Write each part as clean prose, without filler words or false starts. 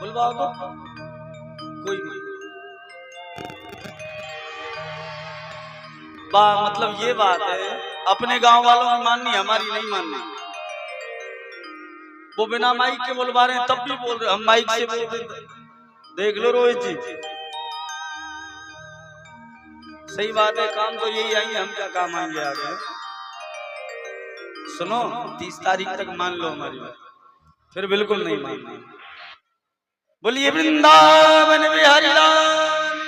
बुलवाओ तो कोई नहीं। मतलब ये बात है, अपने गांव वालों की माननी, हमारी नहीं माननी। वो बिना माइक के बुलवा रहे हैं तब भी बोल रहे, हम माइक से बोल रहे। देख लो रोहित जी, सही बात है। काम तो यही आएंगे, हम क्या काम आएंगे आगे। सुनो, 30 तारीख तक मान लो हमारी बात, फिर बिल्कुल नहीं मानना। बोलिए वृंदावन बिहारी लाल।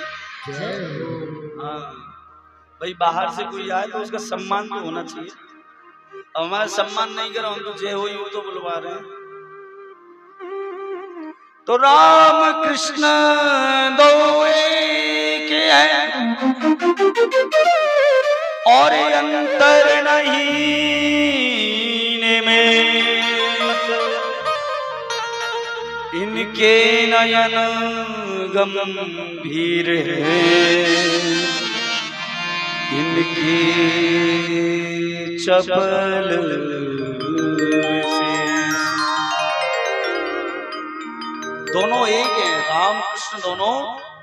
हाँ भाई, बाहर से कोई आए तो उसका सम्मान तो होना चाहिए। हमारा सम्मान नहीं करा, हम तो जय हो यूं तो बुलवा रहे हैं। तो राम कृष्ण दो एक है और अंतर नहीं में, इनके नयन गंभीर है, इनके चपल दोनों एक हैं। राम कृष्ण दोनों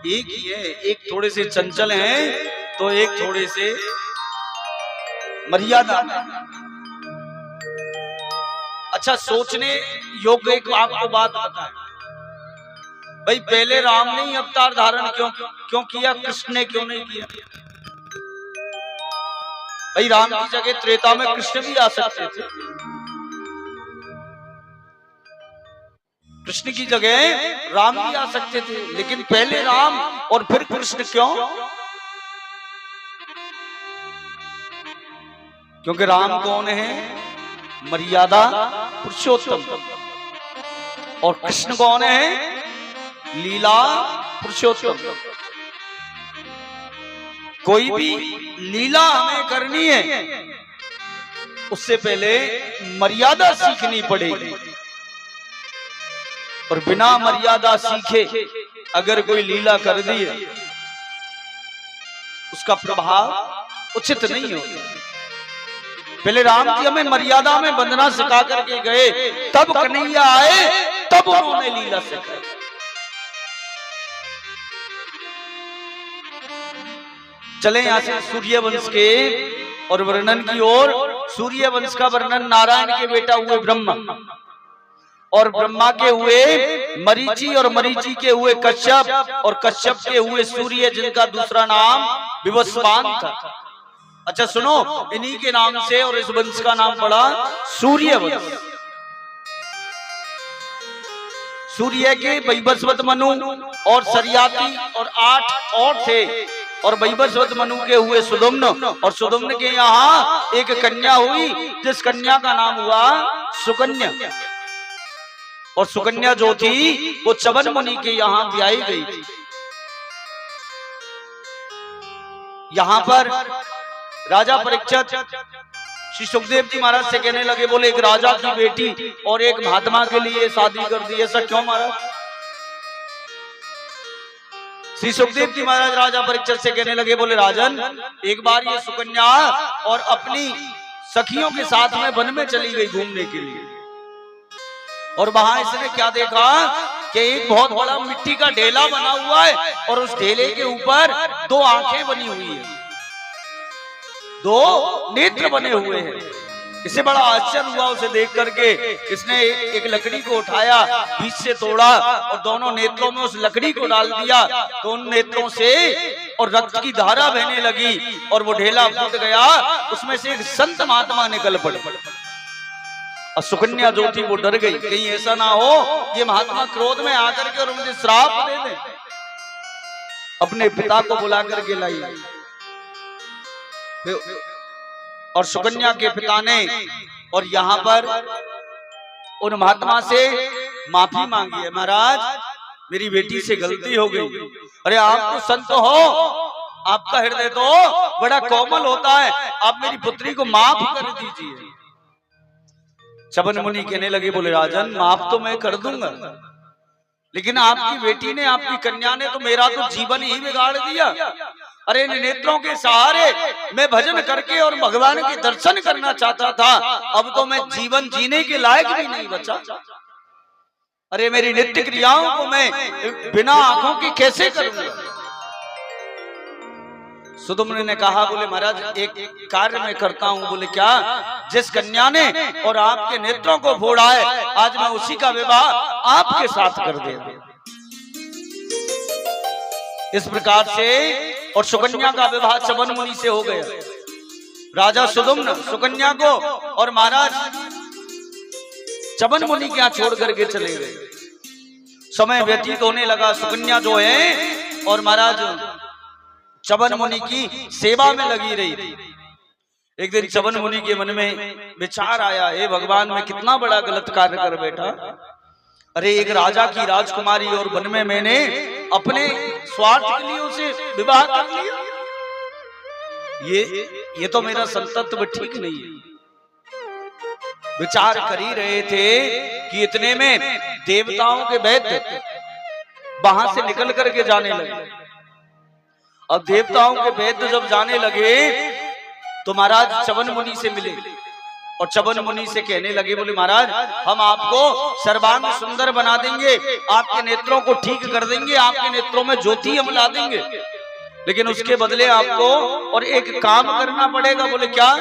एक ही है। एक थोड़े से चंचल हैं तो एक थोड़े से मर्यादा। अच्छा, सोचने योग्य एक आपको बात बताएं भाई, पहले राम ने ही अवतार धारण क्यों किया, कृष्ण ने क्यों नहीं किया? भाई राम की जगह त्रेता में कृष्ण भी आ सकते थे, कृष्ण की जगह राम भी आ सकते थे, लेकिन पहले राम और फिर कृष्ण क्यों? क्योंकि राम कौन है? मर्यादा पुरुषोत्तम। और कृष्ण कौन है? लीला पुरुषोत्तम। कोई भी लीला हमें करनी है, उससे पहले मर्यादा सीखनी पड़ेगी। और बिना मर्यादा सीखे अगर कोई लीला कर दी, उसका प्रभाव उचित नहीं होगा। पहले राम जी हमें मर्यादा में बंधना सिखा करके गए, तब कन्हैया आए, तब उन्होंने लीला सिखाई। चले यहां से सूर्यवंश के और वर्णन की ओर। सूर्यवंश का वर्णन नारायण के बेटा हुए ब्रह्मा, और ब्रह्मा के हुए मरीचि, और मरीचि के हुए कश्यप, और कश्यप के हुए सूर्य, जिनका दूसरा नाम विवस्वान था। अच्छा सुनो, इन्हीं के नाम से और इस वंश का नाम पड़ा सूर्यवंश। सूर्य के वैवस्वत मनु और सरियाती और 8 और थे, और वैवस्वत मनु के हुए सुदम्न, और सुदम्न के यहाँ एक कन्या हुई, जिस कन्या का नाम हुआ सुकन्या। और सुकन्या जो थी वो चवन मुनि के यहाँ ब्याही गई थी। यहाँ पर राजा परीक्षित श्री सुखदेव जी महाराज से कहने लगे, बोले एक राजा की बेटी और एक महात्मा के लिए शादी कर दी, ऐसा क्यों महाराज? श्री सुखदेव जी महाराज राजा परीक्षित से कहने लगे, बोले राजन, एक बार ये सुकन्या और अपनी सखियों के साथ में वन में चली गई घूमने के लिए, और वहां इसने क्या देखा कि एक बहुत बड़ा मिट्टी का ढेला बना हुआ है, और उस ढेले के ऊपर 2 आंखें बनी हुई है, 2 नेत्र बने हुए हैं। इसे बड़ा आश्चर्य हुआ उसे देख करके। इसने एक लकड़ी को उठाया, बीच से तोड़ा और दोनों नेत्रों में उस लकड़ी को डाल दिया, तो उन नेत्रों से और रक्त की धारा बहने लगी, और वो ढेला फूट गया। उसमें से एक संत महात्मा निकल पड़े, और सुकन्या जो थी वो डर गई, कहीं ऐसा ना हो ये महात्मा क्रोध में आकर के और मुझे श्राप दे दे। अपने पिता को बुला करके लाई, और सुकन्या के पिता ने और यहाँ पर उन महात्मा से माफी मांगी है, महाराज मेरी बेटी से गलती हो गई। अरे आप तो संत हो, आपका हृदय तो बड़ा कोमल होता है, आप मेरी पुत्री को माफ कर दीजिए। चवन मुनि कहने लगे, बोले राजन माफ तो मैं कर दूंगा, लेकिन आपकी बेटी ने, आपकी कन्या ने तो मेरा तो जीवन ही बिगाड़ दिया। अरे इन नेत्रों के सहारे मैं भजन करके और भगवान के दर्शन करना चाहता था, अब तो मैं जीवन जीने के लायक भी नहीं बचा। अरे मेरी नित्य क्रियाओं को मैं बिना आंखों की कैसे करूंगा? सुदुम्न ने कहा, बोले महाराज एक कार्य मैं करता हूं। बोले क्या? जिस कन्या ने और आपके नेत्रों को फोड़ा है, आज मैं उसी का विवाह आपके साथ कर दे। इस प्रकार से और सुकन्या का विवाह चवन मुनि से हो गया। राजा सुदुम्न सुकन्या को और महाराज चवन मुनि क्या छोड़ करके चले गए। समय व्यतीत होने लगा। सुकन्या जो है और महाराज चवन मुनि की सेवा में लगी रही थी। एक दिन चवन मुनि के मन में विचार आया, हे भगवान, मैं कितना बड़ा गलत कार्य कर बैठा। अरे एक राजा की राजकुमारी और वन में मैंने अपने स्वार्थ के लिए उसे विवाह कर लिया। ये तो मेरा संतत्व ठीक नहीं है। विचार कर ही रहे थे कि इतने में देवताओं के वैद्य वहां से निकल करके जाने लगे। अब देवताओं के वैद्य जब जाने लगे तो महाराज चवन मुनि से मिले और चवन मुनि से कहने लगे, बोले महाराज, हम आपको सर्वांग सुंदर बना देंगे, आपके नेत्रों को ठीक कर देंगे, आपके नेत्रों में ज्योति हम ला देंगे, लेकिन उसके बदले आपको और एक काम करना पड़ेगा। बोले क्या?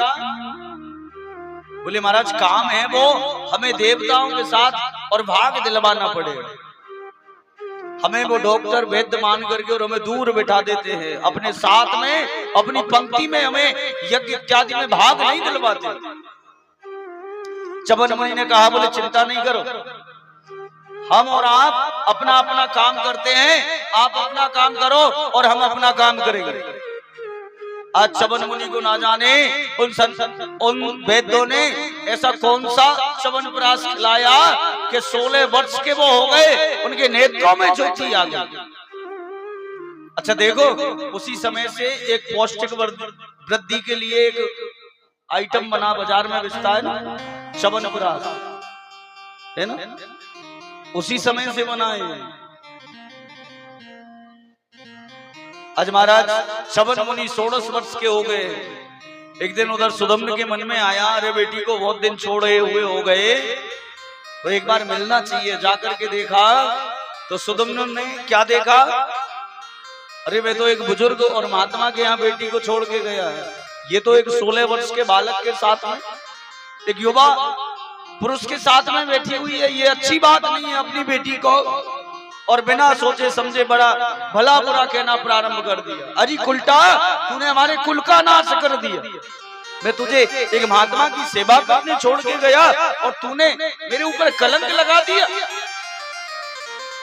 बोले महाराज काम है वो हमें देवताओं के साथ और भाग दिलवाना पड़ेगा। हमें वो डॉक्टर वैद्य मान करके और हमें दूर बिठा देते हैं, अपने साथ में अपनी पंक्ति में हमें यज्ञ इत्यादि में भाग नहीं दिलवाते। चवन मुनि ने कहा, बोले चिंता नहीं करो, हम और आप अपना अपना काम करते हैं, आप अपना काम करो और हम अपना काम करेंगे। आज चवन मुनि को ना जाने उन वैद्यों ने ऐसा कौन सा चवनप्राश खिलाया कि 16 वर्ष के वो हो गए, उनके नेत्रों में ज्योति आ गई। अच्छा देखो, उसी समय से एक पौष्टिक वृद्धि के लिए एक आइटम बना बाजार में बिकता है ना, चवनप्राश, है ना, उसी समय से बनाए। आज महाराज चवन मुनि 16 वर्ष के हो गए। एक दिन उधर सुदम्न के मन में आया, अरे बेटी को बहुत दिन छोड़े हुए हो गए, तो एक बार मिलना चाहिए। जाकर के देखा तो सुदम्न ने क्या देखा, अरे मैं तो एक बुजुर्ग और महात्मा के यहाँ बेटी को छोड़ के गया है, ये तो एक 16 वर्ष के बालक के साथ में, एक युवा पुरुष के साथ में बैठी हुई है। ये अच्छी बात नहीं है। अपनी बेटी को और बिना सोचे समझे बड़ा भला बुरा कहना प्रारंभ कर दिया। अरे कुलटा, तूने हमारे कुल का नाश कर दिया। मैं तुझे एक महात्मा की सेवा करने छोड़ के गया और तूने मेरे ऊपर कलंक लगा दिया।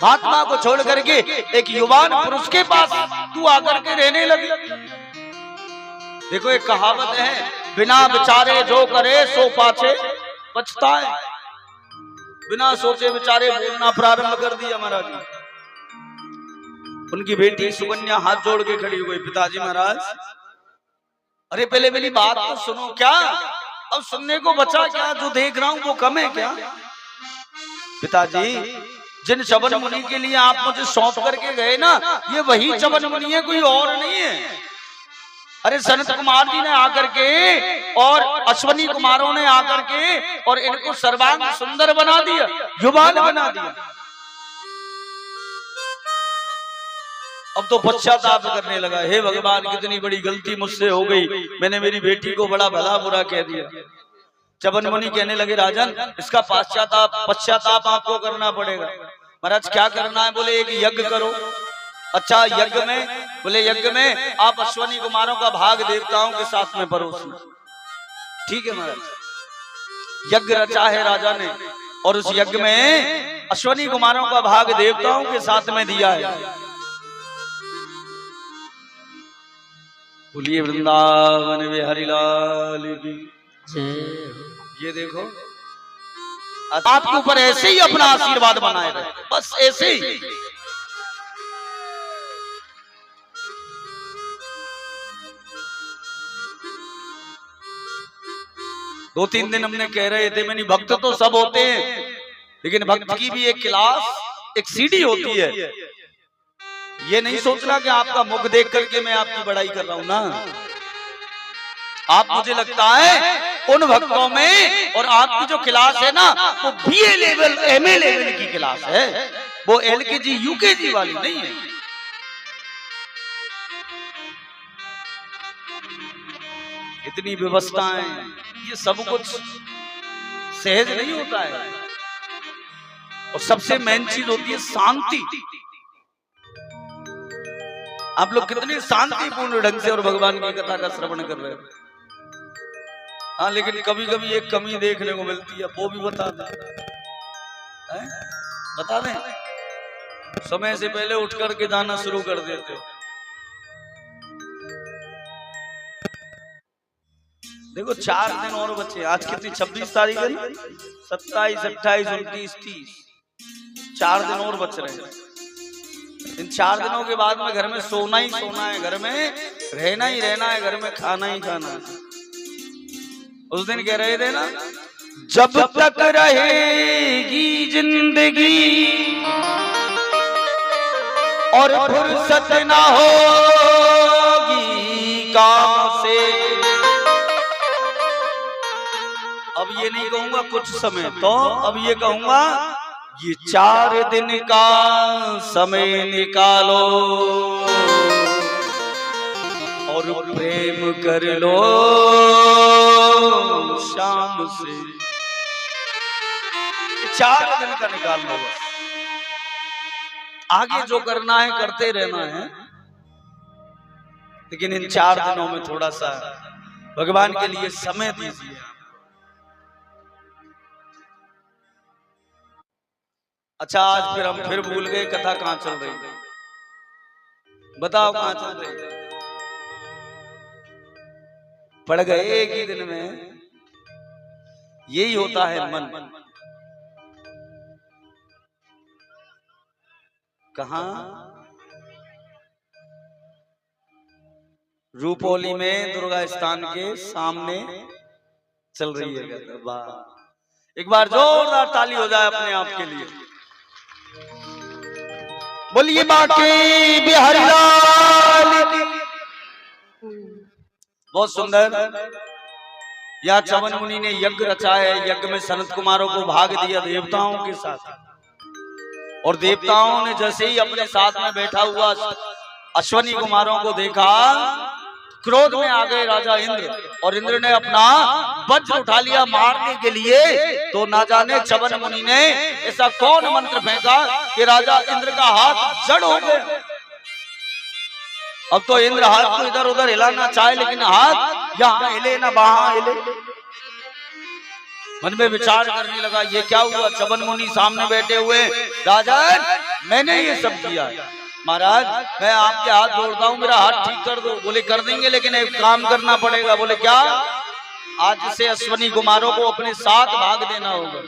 महात्मा को छोड़ करके एक युवान पुरुष के पास तू आकर के रहने लगी। देखो एक कहावत है, बिना विचारे जो करे सो पाछे पछताए। बिना सोचे विचारे बोलना प्रारंभ कर दिया महाराज। उनकी बेटी सुकन्या हाथ जोड़ के खड़ी हो गई, पिताजी महाराज, अरे पहले मेरी बात तो सुनो। क्या? अब सुनने को बचा क्या? जो देख रहा हूं वो कम है क्या? पिताजी, जिन चवन मुनि के लिए आप मुझे सौंप करके गए ना, ये वही चवन मुनि है, कोई और नहीं है। अरे सनत कुमार जी ने आकर के और अश्वनी कुमारों ने आकर के और इनको सर्वांग सुंदर बना दिया, युवान बना दिया। अब तो पश्चाताप करने लगा, हे भगवान, कितनी बड़ी गलती मुझसे हो गई, मैंने मेरी बेटी को बड़ा भला बुरा कह दिया। चवन मुनि कहने लगे, राजन, इसका पश्चाताप आपको करना पड़ेगा। महाराज क्या करना है? बोले एक यज्ञ करो। अच्छा यज्ञ में? बोले यज्ञ में आप अश्वनी कुमारों का भाग देवताओं के साथ में परोसना। ठीक है महाराज। यज्ञ रचा है राजा ने और उस यज्ञ में अश्वनी कुमारों का भाग देवताओं के साथ में दिया है। बोलिए वृंदावन बिहारी लाल की जय। ये देखो आपके ऊपर ऐसे ही अपना आशीर्वाद बनाए रहे, बस ऐसे ही। दो तीन दिन हमने कह रहे थे, मैंने भक्त तो सब होते हैं, लेकिन भक्त की भी एक क्लास, एक सीढ़ी होती है। ये नहीं सोचना कि आपका मुख देख करके मैं आपकी बड़ाई कर रहा हूं ना। आप मुझे लगता है उन भक्तों में। और आपकी जो क्लास है ना वो BA लेवल MA लेवल की क्लास है, वो LKG UKG वाली नहीं है। इतनी व्यवस्थाएं, ये सब कुछ सहज नहीं होता है। और सबसे मेन चीज होती है शांति। आप लोग कितने शांतिपूर्ण ढंग से और भगवान की कथा का श्रवण कर रहे हैं। हाँ, लेकिन कभी कभी एक कमी देखने को मिलती है, वो भी बता दें। समय से पहले उठ करके जाना शुरू कर देते हो। देखो 4 दिन और बचे। आज कितनी 26 तारीख है, 27, 28, 29, 30, 4 दिन और बच रहे हैं। इन 4 दिनों के बाद में घर में सोना ही सोना है, घर में रहना ही रहना है, घर में खाना ही खाना है। उस दिन कह रहे थे ना, जब तक रहेगी जिंदगी और फुर्सत ना होगी काम से। अब ये नहीं कहूंगा कुछ समय, तो अब ये कहूंगा ये 4 दिन का समय निकालो और प्रेम कर लो शाम से। 4 दिन का निकाल लो, आगे जो करना है करते रहना है, लेकिन इन 4 दिनों में थोड़ा सा भगवान के लिए समय दीजिए। अच्छा, आज फिर हम फिर भूल गए कथा कहां चल रही है। बताओ कहां चल रही है? पढ़ गए एक ही दिन में। यही होता है मन। कहां? रूपोली में दुर्गा स्थान के सामने चल रही है। वाह, एक बार जोरदार ताली हो जाए अपने आप के लिए। बोलिए बाकी बिहारी लाल की। बहुत सुंदर। या चवन मुनि ने यज्ञ रचा है। यज्ञ में सनत कुमारों को भाग दिया देवताओं के साथ, और देवताओं ने जैसे ही अपने साथ में बैठा हुआ अश्वनी कुमारों को देखा, क्रोध में आ गए राजा इंद्र, और इंद्र ने अपना वज्र उठा लिया मारने के लिए। तो ना जाने चवन मुनि ने ऐसा कौन मंत्र फेंका कि राजा इंद्र का हाथ जड़ हो गया। अब तो इंद्र हाथ को इधर उधर हिलाना चाहे, लेकिन हाथ यहाँ हिले ना वहां हिले। मन में विचार करने लगा, ये क्या हुआ? चवन मुनि सामने बैठे हुए, राजन मैंने ये सब किया है। महाराज मैं आपके हाथ जोड़ता हूँ, मेरा हाथ ठीक कर दो। बोले कर देंगे, लेकिन एक काम करना पड़ेगा। बोले क्या? आज से अश्वनी कुमारों को अपने साथ भाग देना होगा।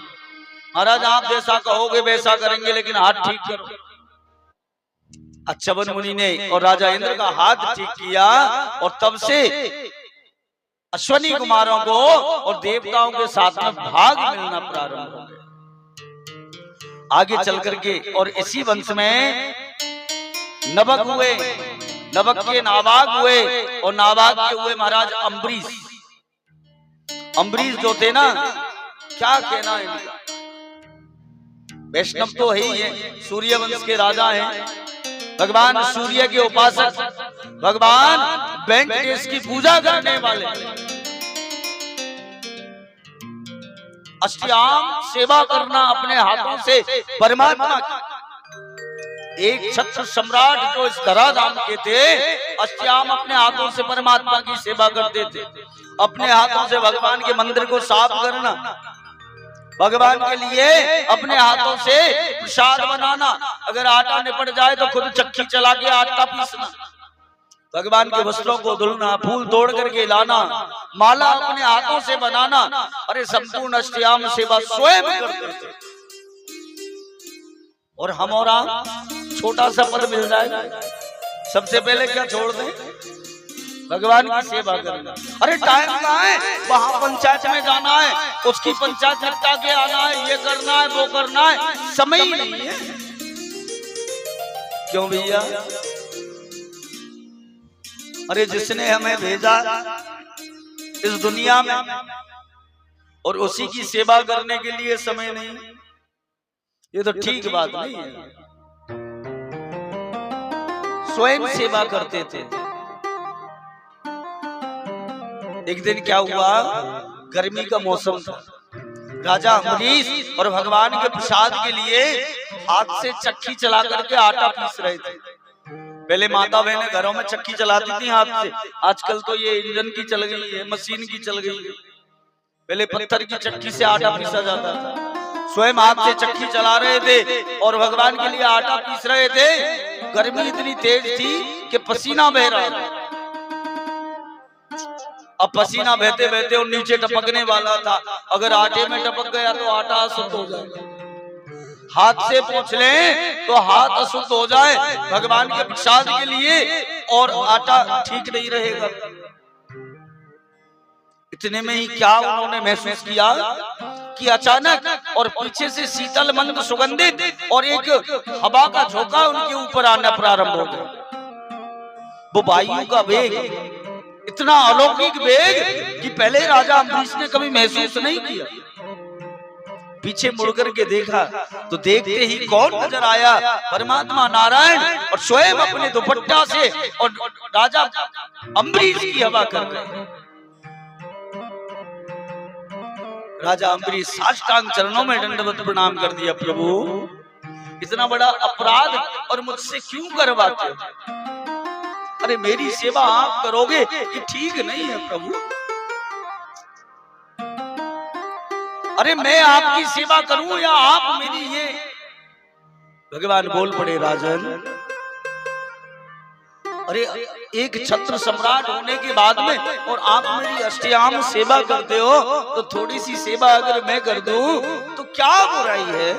महाराज आप जैसा कहोगे वैसा करेंगे, लेकिन हाथ ठीक करो। चवन मुनि ने और राजा इंद्र का हाथ ठीक किया, और तब से अश्वनी कुमारों को और देवताओं के साथ में भाग मिलना प्रारंभ हो गया। आगे चल करके और इसी वंश में नवक हुए, नवक के नाभाग हुए, और नाभाग के हुए महाराज अम्बरीश। अम्बरीश जो थे ना, क्या कहना इनका, वैष्णव तो है ही है, सूर्य वंश के राजा हैं, भगवान सूर्य के उपासक, भगवान वेंकटेश की पूजा करने वाले, अष्टयाम सेवा करना अपने हाथों से परमात्मा की। एक छत्र सम्राट जो इस धराधाम के थे, अष्टयाम अपने हाथों से परमात्मा की सेवा करते थे। अपने हाथों से भगवान के मंदिर को साफ करना, भगवान के लिए अपने हाथों से प्रसाद बनाना, अगर आटा निपट जाए तो खुद चक्की चला के आटा पीसना, भगवान के वस्त्रों को धुलना, फूल तोड़ करके लाना, माला अपने हाथों से बनाना। अरे संपूर्ण अष्टयाम सेवा स्वयं करते थे। और हम और आप छोटा सा पद मिल जाए, सबसे पहले क्या छोड़ दें? भगवान की सेवा करना। अरे टाइम कहाँ है, वहां पंचायत में जाना है, उसकी पंचायत निपटा के आना है, ये करना है वो करना है, समय ही नहीं है। क्यों भैया? अरे जिसने हमें भेजा इस दुनिया में, और उसी की सेवा करने के लिए समय नहीं, ये तो ठीक बात नहीं है। स्वयं सेवा करते थे। एक दिन क्या हुआ, गर्मी का मौसम था, राजा अम्बरीश और भगवान के प्रसाद के लिए हाथ से चक्की चला करके आटा पीस रहे थे। पहले माता बहनें घरों में चक्की चलाती थी हाथ से, आजकल तो ये इंजन की चल गई है, मशीन की चल गई है। पहले पत्थर की चक्की से आटा पीसा जाता था। स्वयं हाथ से चक्की चला रहे थे और भगवान के लिए आटा पीस रहे थे। गर्मी इतनी तेज थी कि पसीना बह रहा था। अब पसीना बहते बहते और नीचे टपकने वाला था। अगर आटे में टपक गया तो आटा अशुद्ध हो जाएगा, हाथ से पोंछ लें तो हाथ अशुद्ध हो जाए भगवान के प्रसाद के लिए, और आटा ठीक नहीं रहेगा। इतने में ही क्या उन्होंने महसूस किया कि अचानक और पीछे से शीतल मंद सुगंधित और एक हवा का झोंका उनके ऊपर आना प्रारंभ हो गया। वो वायु का वेग, इतना अलौकिक वेग कि पहले राजा अम्बरीश ने कभी महसूस नहीं किया। पीछे मुड़ करके देखा तो देखते ही कौन नजर आया, परमात्मा नारायण, और स्वयं अपने दुपट्टा से और राजा अम्बरीश की हवा कर रहे। राजा अम्बरीश साष्टांग चरणों में दंडवत प्रणाम कर दिया, प्रभु इतना बड़ा अपराध और मुझसे क्यों करवाते हो? अरे मेरी सेवा आप करोगे ये ठीक नहीं है प्रभु। अरे मैं आपकी सेवा करूं या आप मेरी ये? भगवान बोल पड़े, राजन अरे एक छत्र सम्राट होने के बाद में और आप मेरी अष्टयाम सेवा करते हो, तो थोड़ी सी सेवा अगर मैं कर दूं तो क्या बुराई है?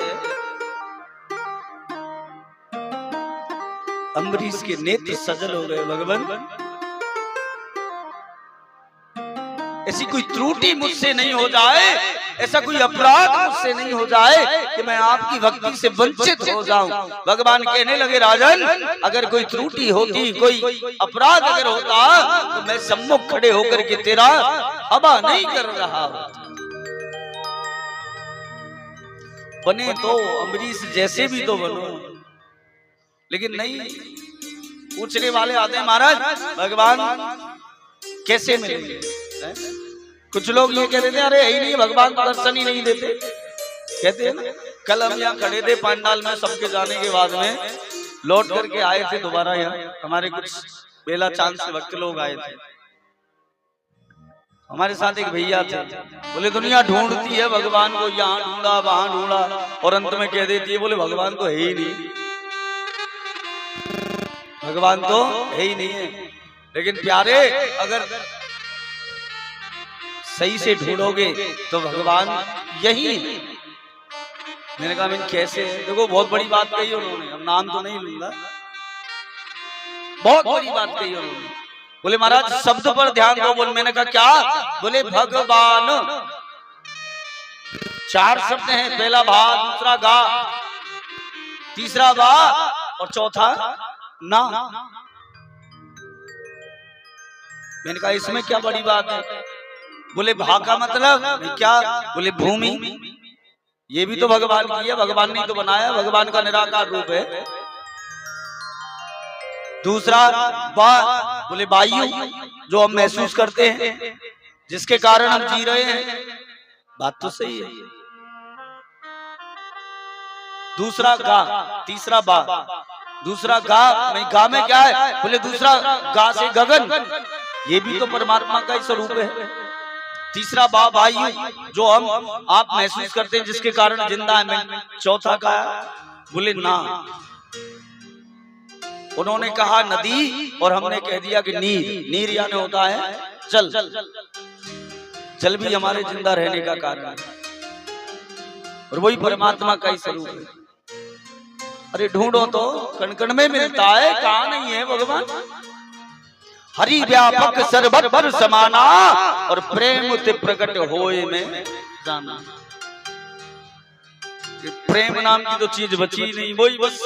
अम्बरीश के नेत्र सजल हो गए। भगवान ऐसी कोई त्रुटि मुझसे नहीं हो जाए, ऐसा कोई अपराध मुझसे नहीं हो जाए कि मैं आपकी भक्ति से वंचित हो जाऊं। भगवान कहने लगे, राजन अगर कोई त्रुटि होती, कोई अपराध अगर होता तो मैं सम्मुख खड़े होकर के तेरा हवा नहीं कर रहा। बने तो अम्बरीश जैसे भी तो बनो, लेकिन नहीं। पूछने वाले आते हैं, महाराज भगवान कैसे मिलेंगे? कुछ लोग ये कहते थे, अरे यही नहीं, भगवान तो दर्शन ही नहीं देते, कहते हैं ना। कल हम यहाँ खड़े थे पंडाल में, सबके जाने के बाद में लौट करके आए थे दोबारा यहाँ। हमारे कुछ बेला चांद से भक्त लोग आए थे, हमारे साथ एक भैया थे। बोले दुनिया ढूंढती है भगवान को, यहाँ ढूंढा वहां ढूंढा, और अंत में कह देती है बोले भगवान तो है ही नहीं, भगवान तो है ही नहीं है। लेकिन प्यारे अगर सही से ढूंढोगे तो भगवान यही है। मैंने कहा मैं कैसे? देखो बहुत बड़ी बात कही उन्होंने, अब नाम तो नहीं लूंगा, बहुत बड़ी बात कही उन्होंने। बोले महाराज शब्द पर ध्यान दो। बोले, मैंने कहा क्या? बोले भगवान, 4 शब्द हैं, पहला भा, दूसरा गा, तीसरा बा और चौथा ना। मैंने कहा इसमें क्या बड़ी बात है? बोले भा का मतलब क्या? बोले भूमि, ये भी तो भगवान की है, भगवान ने तो बनाया, भगवान का निराकार रूप है। दूसरा बा, बोले वायु, जो हम महसूस करते हैं, जिसके कारण हम जी रहे हैं। बात तो सही है। दूसरा गा, तीसरा बा, दूसरा गा, गा में क्या है? बोले दूसरा गा से गगन, ये भी तो परमात्मा का ही स्वरूप है। तीसरा बा वायु, जो हम आप महसूस करते हैं, जिसके कारण जिंदा है। चौथा का बोले ना। उन्होंने कहा नदी और हमने कह दिया कि नीर। नीर यानी होता है जल, जल भी हमारे जिंदा रहने का कारण है, और वही परमात्मा का ही स्वरूप है। अरे ढूंढो तो कण कण में मिलता है, कहाँ नहीं है भगवान? हरि व्यापक सर्वत्र समाना, और प्रेम ते प्रकट होए में जाना। प्रेम नाम की तो चीज बची नहीं, वही बस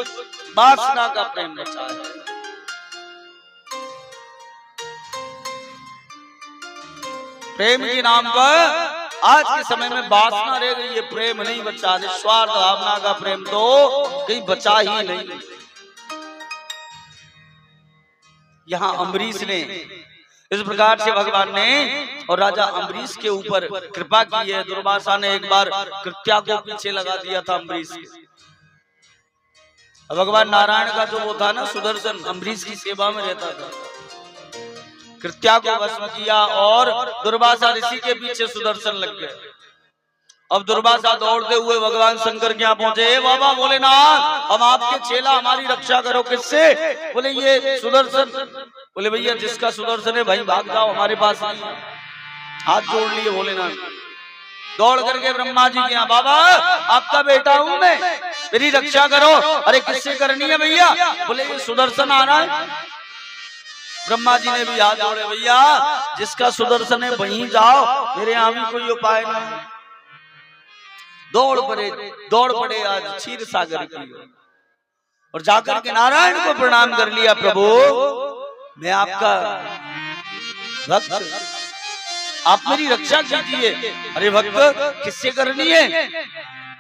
वासना का प्रेम बचा है। प्रेम के नाम पर आज के समय में वासना रह गई है, प्रेम नहीं बचा, निस्वार्थ भावना का प्रेम तो कहीं बचा ही नहीं। यहाँ अम्बरीश ने इस प्रकार से भगवान ने और राजा अम्बरीश के ऊपर कृपा की है। दुर्वासा ने एक बार कृत्या को पीछे लगा दिया था अम्बरीश के। भगवान नारायण का जो वो था ना सुदर्शन, अम्बरीश की सेवा में रहता था, कृत्या को भस्म किया और दुर्वासा ऋषि के पीछे सुदर्शन लग गए। अब दुर्वासा दौड़ते हुए भगवान शंकर के यहाँ पहुंचे। बाबा भोलेनाथ, हम आपके चेला, हमारी रक्षा करो। किससे? बोले ये सुदर्शन। बोले भैया जिसका सुदर्शन है भाई भाग जाओ, हमारे पास नहीं है। हाथ जोड़ लिए भोलेनाथ, दौड़ करके ब्रह्मा जी के यहाँ, बाबा आपका बेटा हूं मैं, मेरी रक्षा करो। अरे किससे करनी है भैया? बोले ये सुदर्शन आ रहा है। ब्रह्मा जी ने भी हाथ जोड़े, भैया जिसका सुदर्शन है वहीं जाओ, मेरे यहाँ भी कोई उपाय नहीं। दौड़ पड़े आज क्षीर सागर की और जाकर के नारायण को प्रणाम कर लिया। प्रभु मैं आपका भक्त, आप मेरी रक्षा कीजिए। अरे भक्त किससे करनी है?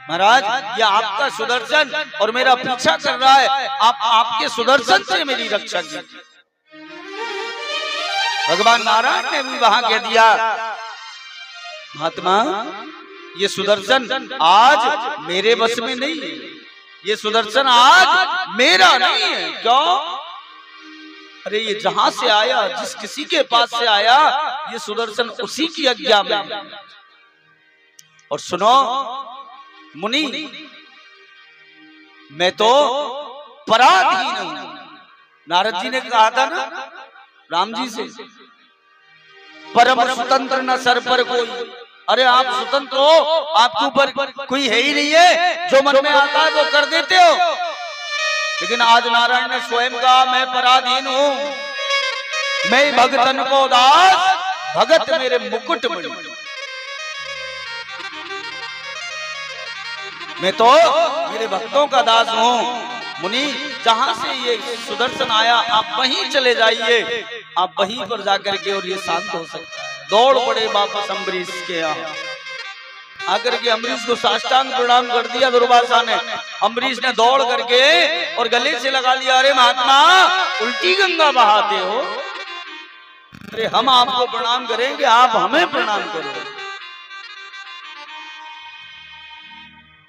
महाराज ये आपका सुदर्शन और मेरा पीछा कर रहा है, आप आपके सुदर्शन से मेरी रक्षा कीजिए। भगवान नारायण ने भी वहां कह दिया, महात्मा ये सुदर्शन आज मेरे बस में नहीं है, ये सुदर्शन आज मेरा नहीं है। क्यों? अरे ये जहां से आया, जिस किसी के पास से आया, ये सुदर्शन उसी की आज्ञा में। और सुनो मुनि, मैं तो पराधीन हूं। नारद जी ने कहा था ना राम जी से, परम स्वतंत्र न सर पर कोई। अरे आप स्वतंत्र हो, आपके ऊपर कोई है ही नहीं है, जो मन में आता है वो कर देते हो। लेकिन आज नारायण ने स्वयं कहा मैं पराधीन हूं, मैं भगतन को दास, भगत मेरे मुकुट मणि। मैं तो मेरे भक्तों का दास हूं। मुनि जहां से ये सुदर्शन आया आप वहीं चले जाइए, आप वहीं पर जाकर के और ये शांत हो सकता है। दौड़ पड़े वापस अम्बरीश के यहाँ, आकर के अम्बरीश को साष्टांग प्रणाम कर दिया दुर्वासा ने। अम्बरीश ने दौड़ करके और गले से लगा लिया, अरे महात्मा उल्टी गंगा बहाते हो, अरे हम आपको प्रणाम करेंगे, आप हमें प्रणाम करो।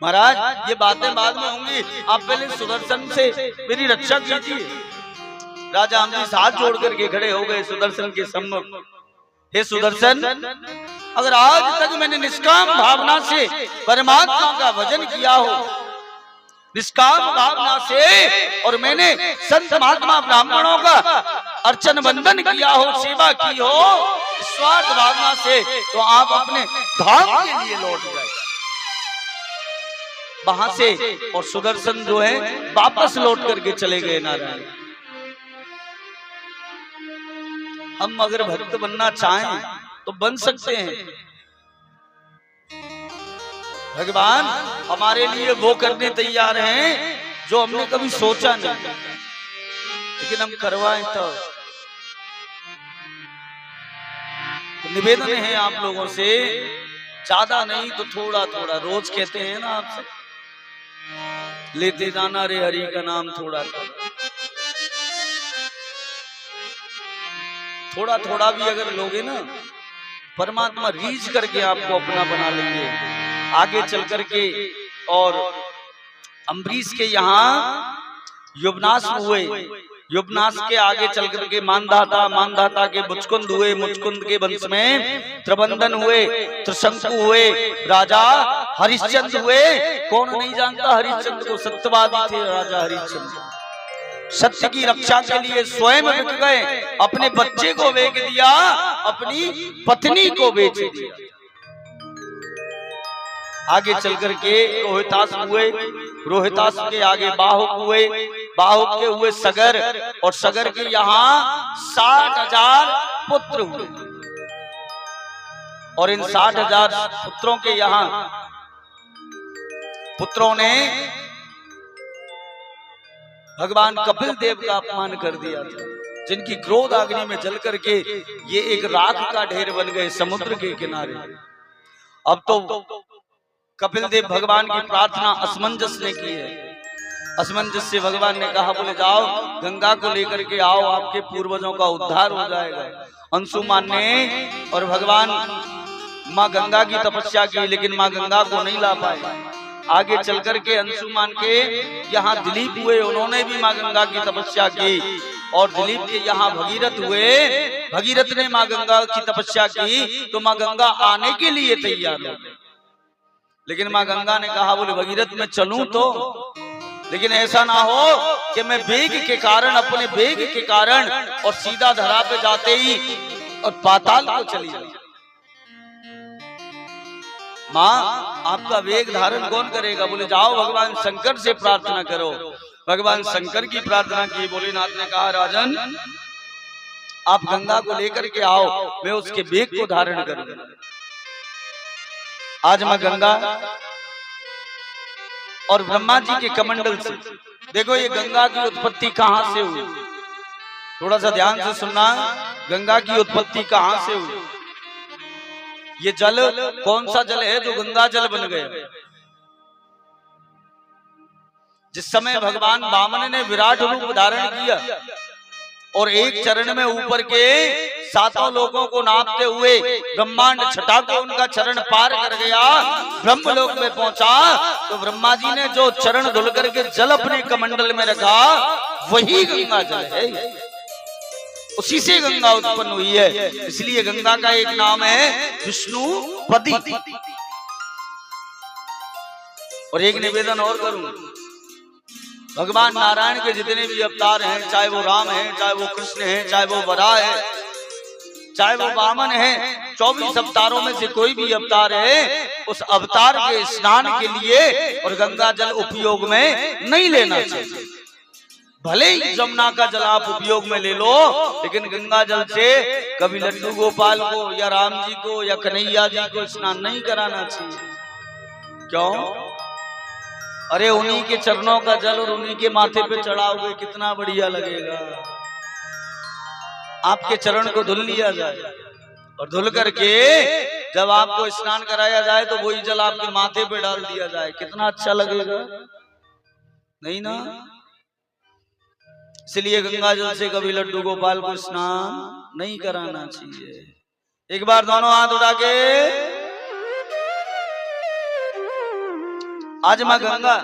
महाराज ये बातें बाद में होंगी, आप पहले सुदर्शन से मेरी रक्षा कीजिए। राजा अम्बरीश हाथ जोड़ करके खड़े हो गए सुदर्शन के सम्मुख। हे सुदर्शन, अगर आज तक मैंने निष्काम भावना से परमात्मा का भजन किया हो, निष्काम भावना से, और मैंने संत महात्मा ब्राह्मणों का अर्चन बंदन किया हो, सेवा की हो स्वार्थ भावना से, तो आप अपने धाम के लिए लौट गए वहां से। और सुदर्शन जो है वापस लौट करके चले गए नारायण। हम अगर भक्त बनना चाहें तो बन सकते हैं। भगवान हमारे लिए वो करने तैयार हैं जो हमने कभी सोचा नहीं, लेकिन हम करवाएं तो निवेदन है आप लोगों से, ज्यादा नहीं तो थोड़ा थोड़ा, रोज कहते हैं ना आपसे, लेते जाना रे हरि का नाम, थोड़ा थोड़ा थोड़ा भी अगर लोगे ना, परमात्मा रीच करके आपको अपना बना लेंगे आगे चल करके। और अम्बरीश के यहाँ युवनाश हुए, युवनाश के आगे चल करके मानधाता, मानधाता के मुचकुंद हुए, मुचकुंद के वंश में त्रिबंधन हुए, त्रिशंकु हुए, राजा हरिश्चंद्र हुए। कौन नहीं जानता हरिश्चंद्र को? सत्यवादी थे राजा हरिश्चंद्र, सत्य की रक्षा के लिए स्वयं बिक गए, अपने बच्चे को बेच दिया, अपनी पत्नी को बेच दिया। आगे चल करके रोहितास हुए, रोहितास के आगे बाहुक हुए, बाहुक के हुए सगर, और सगर के यहाँ 60,000 पुत्र हुए। और इन 60,000 पुत्रों के यहाँ पुत्रों ने भगवान कपिल देव का अपमान कर दिया था, जिनकी क्रोध अग्नि में जल करके ये एक राख का ढेर बन गए समुद्र के किनारे। अब तो कपिल देव भगवान की प्रार्थना असमंजस ने की है। असमंजस से भगवान ने कहा, बोले जाओ गंगा को लेकर के आओ, आपके पूर्वजों का उद्धार हो जाएगा। अंशुमान ने और भगवान माँ गंगा की तपस्या की, लेकिन माँ गंगा को नहीं ला पाए। आगे चल करके अंशुमान के यहाँ दिलीप हुए, उन्होंने भी माँ गंगा की तपस्या की। और दिलीप के यहाँ भगीरथ हुए, भगीरथ ने माँ गंगा की तपस्या की, तो माँ गंगा आने के लिए तैयार हो गई। लेकिन माँ गंगा ने कहा, बोले भगीरथ मैं चलूं तो, लेकिन ऐसा ना हो कि मैं वेग के कारण, अपने वेग के कारण और सीधा धरा पे जाते ही और पाताल को चली जाए। माँ आपका वेग धारण कौन करेगा? बोले जाओ भगवान शंकर से प्रार्थना करो। भगवान शंकर की प्रार्थना की। भोलेनाथ ने कहा, राजन आप गंगा को लेकर के आओ, मैं उसके वेग को धारण करूंगा। आज मां गंगा और ब्रह्मा जी के कमंडल से, देखो ये गंगा की उत्पत्ति कहां से हुई, थोड़ा सा ध्यान से सुनना। गंगा की उत्पत्ति कहां से हुई? ये जल कौन सा जल है जो गंगा जल बन गया? जिस समय भगवान वामन ने विराट रूप धारण किया और एक चरण में ऊपर के सातों लोगों को नापते हुए ब्रह्मांड छटा को उनका चरण पार कर गया, ब्रह्मलोक में पहुंचा, तो ब्रह्मा जी ने जो चरण धुल करके जल अपने कमंडल में रखा, वही गंगा जल है। उसी से गंगा उत्पन्न हुई है। इसलिए गंगा का एक नाम है विष्णुपदी। और एक निवेदन और करूं, भगवान नारायण के जितने भी अवतार हैं, चाहे वो राम हैं, चाहे वो कृष्ण हैं, चाहे वो वराह है, चाहे वो वामन है, 24 अवतारों में से कोई भी अवतार है, उस अवतार के स्नान के लिए और गंगा जल उपयोग में नहीं लेना चाहिए। भले ही जमुना का जल आप उपयोग में ले लो, लेकिन गंगा जल से कभी लड्डू गोपाल को या राम जी को या कन्हैया जी को स्नान नहीं कराना चाहिए। क्यों? अरे उन्हीं के चरणों का जल और उन्हीं के माथे पे चढ़ाओगे, कितना बढ़िया लगेगा। आपके चरण को धुल लिया जाए और धुल करके जब आपको स्नान कराया जाए तो वही जल आपके माथे पे डाल दिया जाए, कितना अच्छा लगेगा, नहीं ना? इसलिए गंगा जल से कभी लड्डू गोपाल को स्नान नहीं कराना चाहिए। एक बार दोनों हाथ उठा के आज मां गंगा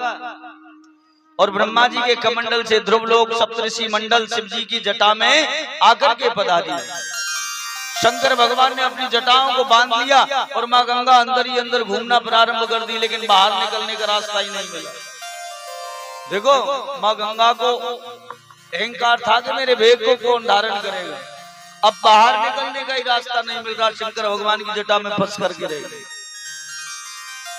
और ब्रह्मा जी के कमंडल से ध्रुवलोक सप्तऋषि मंडल शिव जी की जटा में आकर के पधारी। शंकर भगवान ने अपनी जटाओं को बांध लिया और मां गंगा अंदर ही अंदर घूमना प्रारंभ कर दी, लेकिन बाहर निकलने का रास्ता ही नहीं मिला। देखो मां गंगा को अहंकार था कि मेरे वेग को कौन धारण करेगा, अब बाहर निकलने का ही रास्ता नहीं मिल रहा। शंकर भगवान की जटा में फंस करके रह गए।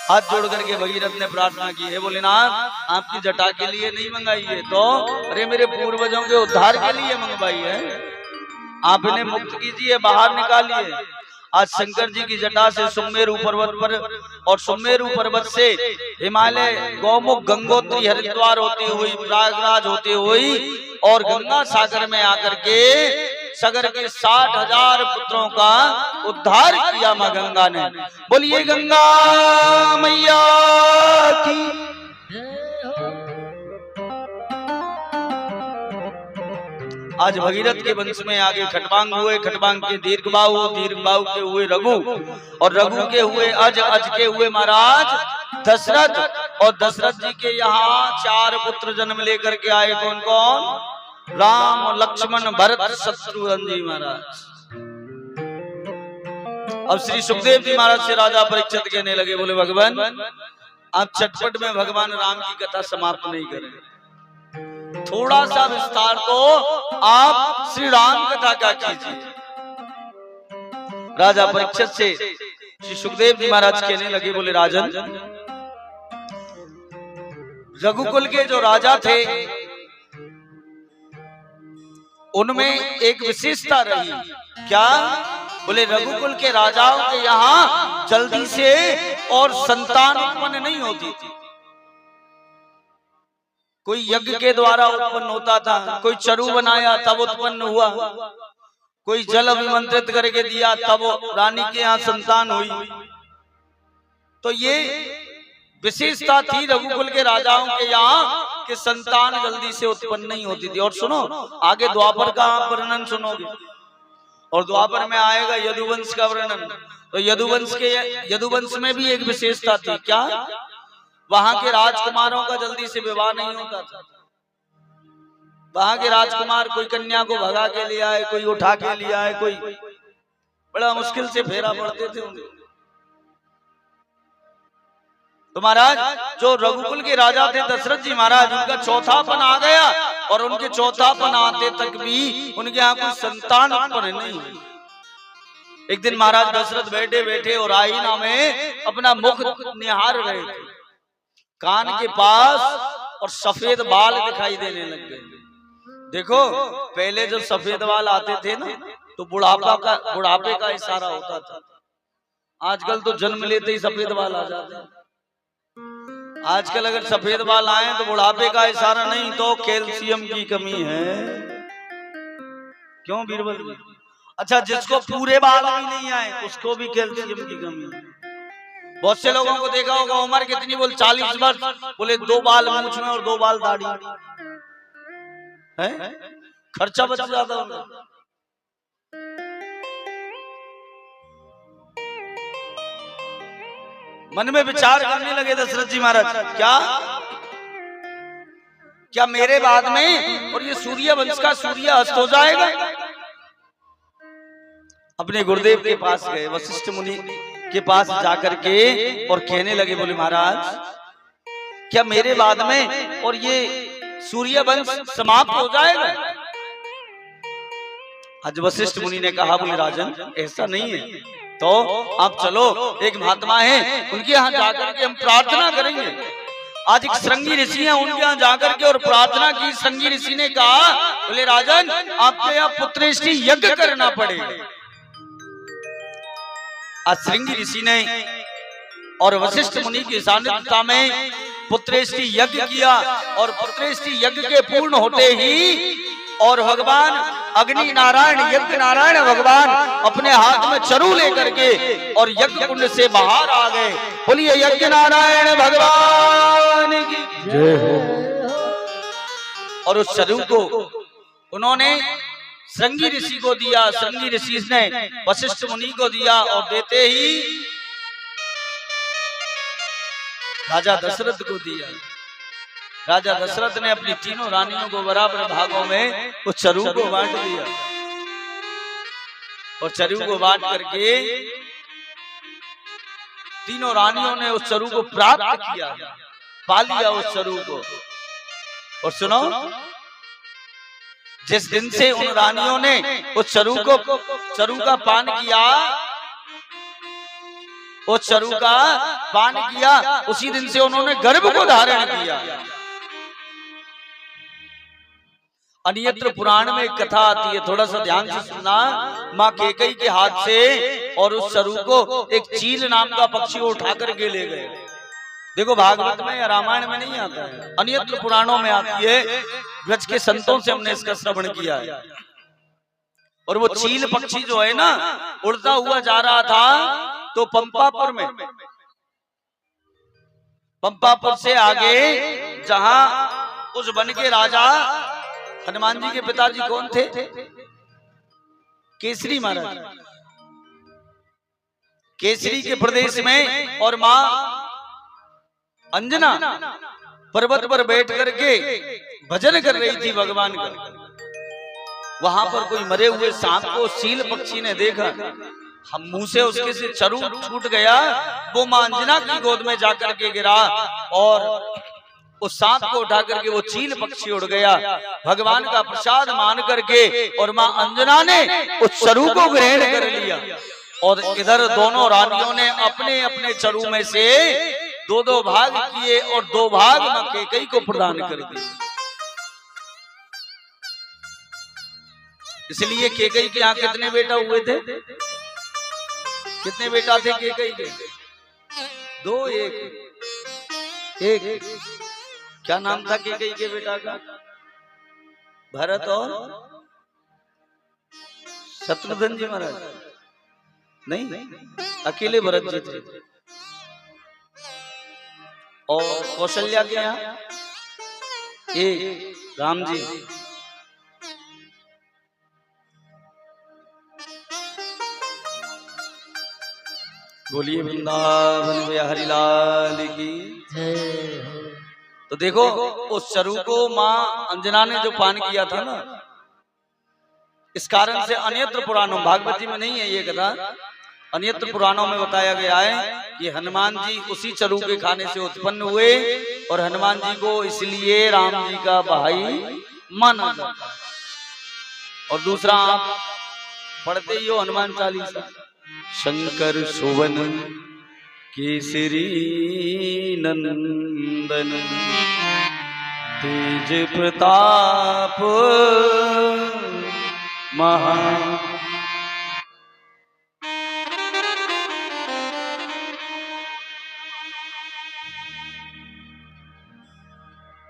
हाथ जोड़ करके भगीरथ ने प्रार्थना की है, भोलेनाथ आपकी जटा के लिए नहीं मंगाई है तो, अरे मेरे पूर्वजों के उद्धार के लिए मंगवाई है, आप इन्हें मुक्त कीजिए, बाहर निकालिए। आज शंकर जी की जटा से सुमेरु पर्वत पर और सुमेरु पर्वत से हिमालय, गौमुख, गंगोत्री, हरिद्वार होती हुई, प्रयागराज होती हुई और गंगा सागर में आकर के सागर के 60,000 पुत्रों का उद्धार किया मां गंगा ने। बोलिए गंगा मैया की। आज भगीरथ के वंश में आगे खटवांग हुए, खटवांग के दीर्घबाहु, दीर्घबाहु के हुए रघु और रघु के हुए अज, अज के हुए महाराज दशरथ, और दशरथ जी के यहाँ 4 पुत्र जन्म लेकर के आए। कौन कौन? राम, लक्ष्मण, भरत, शत्रुघ्न जी महाराज। अब श्री सुखदेव जी महाराज से राजा परीक्षित कहने लगे, बोले भगवान आप चटपट में भगवान राम की कथा समाप्त नहीं करें, थोड़ा सा विस्तार तो आप श्री राम कथा का कीजिए। राजा परीक्षित से श्री सुखदेव जी महाराज कहने लगे, बोले राजन रघुकुल के जो राजा थे उनमें एक विशेषता रही। क्या? बोले रघुकुल के राजाओं के यहाँ जल्दी से और संतान उत्पन्न नहीं होती थी। कोई यज्ञ के द्वारा उत्पन्न होता था, कोई चरु बनाया तब उत्पन्न हुआ, कोई जल अभिमंत्रित करके दिया तब रानी के यहाँ संतान हुई। तो ये विशेषता थी रघुकुल के राजाओं के यहाँ कि संतान जल्दी से उत्पन्न नहीं होती थी। और सुनो आगे द्वापर का वर्णन सुनोगे, और द्वापर में आएगा यदुवंश का वर्णन। तो यदुवंश में भी एक विशेषता थी, क्या? वहां के राजकुमारों का जल्दी से विवाह नहीं होता था। वहां के राजकुमार कोई कन्या को भगा के ले आए, कोई उठा के ले आए, कोई बड़ा मुश्किल से फेरा पड़ते थे उनके। तो महाराज जो रघुकुल के राजा थे दशरथ जी महाराज, उनका चौथापन आ गया, और उनके चौथापन आते तक भी उनके यहाँ कोई संतान उत्पन्न नहीं। एक दिन महाराज दशरथ बैठे बैठे और आईना में अपना मुख निहार रहे थे, कान के पास और सफेद बाल दिखाई देने लग गए। देखो पहले जब सफेद बाल आते थे ना तो बुढ़ापे का इशारा होता था। आजकल तो जन्म लेते ही सफेद बाल आ जाते हैं। आजकल अगर सफेद बाल आए तो बुढ़ापे का इशारा नहीं तो कैल्शियम की कमी है। क्यों बीरबल? अच्छा, जिसको पूरे बाल भी नहीं आए उसको भी कैल्शियम की कमी है। बहुत से लोगों को देखा होगा उम्र कितनी, बोले 40 वर्ष, बोले 2 बाल मूंछ में और 2 बाल दाढ़ी है, खर्चा बच जाता होगा। मन में विचार करने लगे दशरथ जी महाराज, क्या मेरे बाद में और ये सूर्य वंश का सूर्य अस्त हो जाएगा? अपने गुरुदेव के पास गए, वशिष्ठ मुनि के पास जाकर के और कहने लगे, बोले महाराज क्या मेरे बाद में और ये सूर्य वंश समाप्त हो जाएगा? आज वशिष्ठ मुनि ने कहा, बोले राजन ऐसा नहीं है, तो आप चलो, एक महात्मा है उनके यहाँ जाकर के हम प्रार्थना करेंगे। आज एक श्रृंगी ऋषि है, उनके यहाँ जाकर के और प्रार्थना की। श्रृंगी ऋषि ने कहा, बोले राजन आपके यहाँ पुत्रेष्टि यज्ञ करना पड़ेगा। आज श्रृंगी ऋषि ने और वशिष्ठ मुनि की सानिध्यता में पुत्रेष्टि यज्ञ किया, और पुत्रेष्टि यज्ञ के पूर्ण होते ही और भगवान अग्नि नारायण यज्ञ नारायण भगवान अपने हाथ में चरु लेकर के और यज्ञ कुंड से बाहर आ गए। बोलिए यज्ञ नारायण भगवान की जय हो। और उस चरु को उन्होंने श्रृंगी ऋषि को दिया, श्रृंगी ऋषि ने वशिष्ठ मुनि को दिया, और देते ही राजा दशरथ को दिया। राजा दशरथ ने अपनी तीनों रानियों को बराबर भागों में उस चरु को बांट दिया, और चरु को बांट करके तीनों रानियों ने उस चरु को प्राप्त किया, पा लिया उस चरु को। और सुनो, जिस दिन से उन रानियों ने उस चरु का पान किया, उस चरु का पान किया, उसी दिन से उन्होंने गर्भ को धारण किया। अन्यत्र पुराण में एक कथा आती है, थोड़ा सा ध्यान से सुनना। माँ कैकेयी के हाथ से और उस चरु को एक चील नाम का पक्षी उठा करके ले गए। देखो भागवत में या रामायण में नहीं आता है, अन्यत्र पुराणों में आती है। ब्रज के संतों से हमने इसका श्रवण किया है। और वो चील पक्षी जो है ना, उड़ता हुआ जा रहा था, तो पंपापुर में, पंपापुर से आगे जहां उस वन के राजा हनुमान जी के पिताजी कौन थे? केसरी महाराज। केसरी के प्रदेश में और मां अंजना पर्वत पर बैठ करके भजन कर रही थी भगवान का। वहां पर कोई मरे हुए सांप को चील पक्षी ने देखा, हम मुंह से उसके से चरु छूट गया, वो मां अंजना की गोद में जाकर के गिरा, और उस सांप को उठा करके वो चील पक्षी उड़ गया। भगवान का प्रसाद मान करके और मां अंजना ने उस चरु को ग्रहण कर लिया, और इधर दोनों रानियों ने अपने अपने चरु में से 2-2 भाग किए, और 2 भाग मां कैकेयी को प्रदान कर दिए। इसलिए कैकेयी के यहाँ कितने बेटा हुए थे? कितने बेटा थे कैकेयी के? 2, 1। क्या नाम था कैकेयी के बेटा का? भरत और शत्रुघ्न जी महाराज? नहीं, अकेले भरत जी थे। और कौशल्या के यहाँ एक राम जी। बोलिए वृंदावन बिहारी लाल की जय। तो देखो उस चरु को मां अंजना ने जो पान किया था ना, इस कारण से अन्यत्र पुराणों, भागवती में नहीं है ये कथा, अन्यत्र पुराणों में बताया गया है कि हनुमान जी उसी चरु के खाने से उत्पन्न हुए और हनुमान जी को इसलिए राम जी का भाई माना जाता है। और दूसरा आप पढ़ते ही हो हनुमान चालीसा, शंकर सुवन केसरी नंदन तेज प्रताप महा।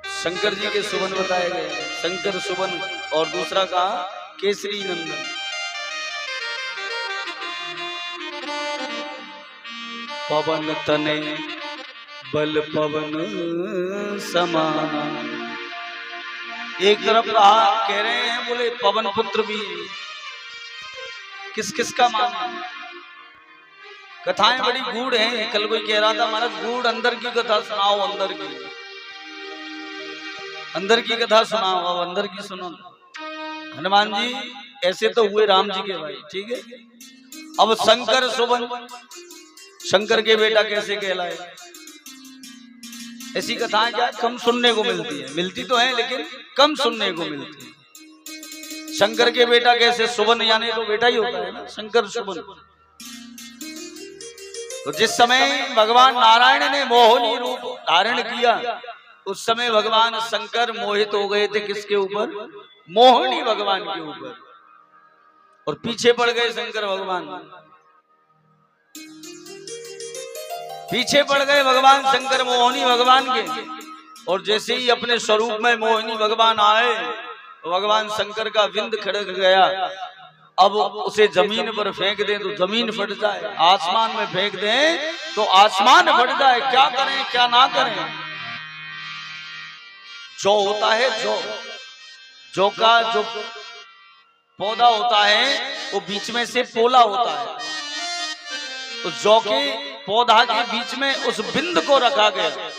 शंकर जी के सुवन बताए गए, शंकर सुवन, और दूसरा कहा केसरी नंदन। पवन तने बल पवन समाना। एक तरफ कहा कह रहे हैं बोले पवन पुत्र भी, किस किस का माना। कथाएं बड़ी गूढ़ हैं। कल कोई कह रहा था महाराज गूढ़ अंदर की कथा सुनाओ, अंदर की कथा सुनाओ। अब अंदर की सुनो। हनुमान जी ऐसे तो हुए राम जी के भाई, ठीक है। अब शंकर सुवन, शंकर के बेटा कैसे कहलाए, ऐसी कथाएं क्या कम सुनने को मिलती है। मिलती तो है लेकिन कम सुनने को मिलती है। शंकर के बेटा कैसे, सुवन यानी तो बेटा ही होता है ना, शंकर सुवन। तो जिस समय भगवान नारायण ने मोहिनी रूप धारण किया, उस समय भगवान शंकर मोहित हो गए थे किसके ऊपर, मोहिनी भगवान के ऊपर, और पीछे पड़ गए शंकर भगवान, पीछे पड़ गए भगवान शंकर मोहिनी भगवान के। और जैसे ही अपने स्वरूप में मोहिनी भगवान आए तो भगवान शंकर का विंद खड़क गया। अब उसे जमीन पर फेंक दें तो जमीन फट जाए, आसमान में फेंक दें तो आसमान फट जाए। क्या करें क्या ना करें। जौ होता है, जौ का जो पौधा होता है वो बीच में से पोला होता है, तो जौ के पौधा के बीच में उस बिंद को रखा गया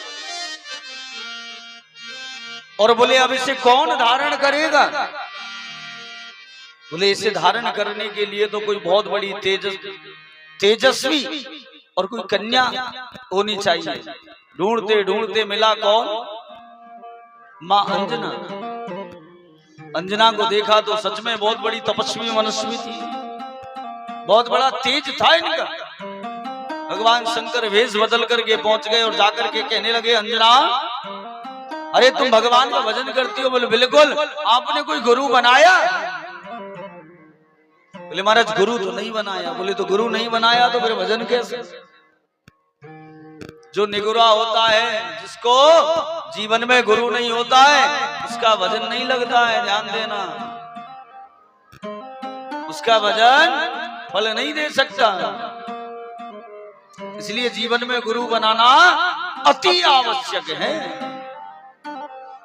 और बोले अब इसे कौन धारण करेगा। बोले इसे धारण करने के लिए तो कोई बहुत बड़ी तेजस्वी और कोई कन्या होनी चाहिए। ढूंढते ढूंढते मिला कौन, मां अंजना। अंजना को देखा तो सच में बहुत बड़ी तपस्वी मनस्वी थी, बहुत बड़ा तेज था इनका। भगवान शंकर वेश बदल करके पहुंच गए और जाकर के कहने लगे अंजना, अरे तुम भगवान का भजन करती हो। बोले बिल्कुल। आपने कोई गुरु बनाया। बोले महाराज गुरु तो नहीं बनाया। बोले तो गुरु नहीं बनाया तो फिर भजन कैसे। जो निगुरा होता है, जिसको जीवन में गुरु नहीं होता है, उसका भजन नहीं लगता है। ध्यान देना, उसका भजन फल नहीं दे सकता। इसलिए जीवन में गुरु बनाना अति आवश्यक है।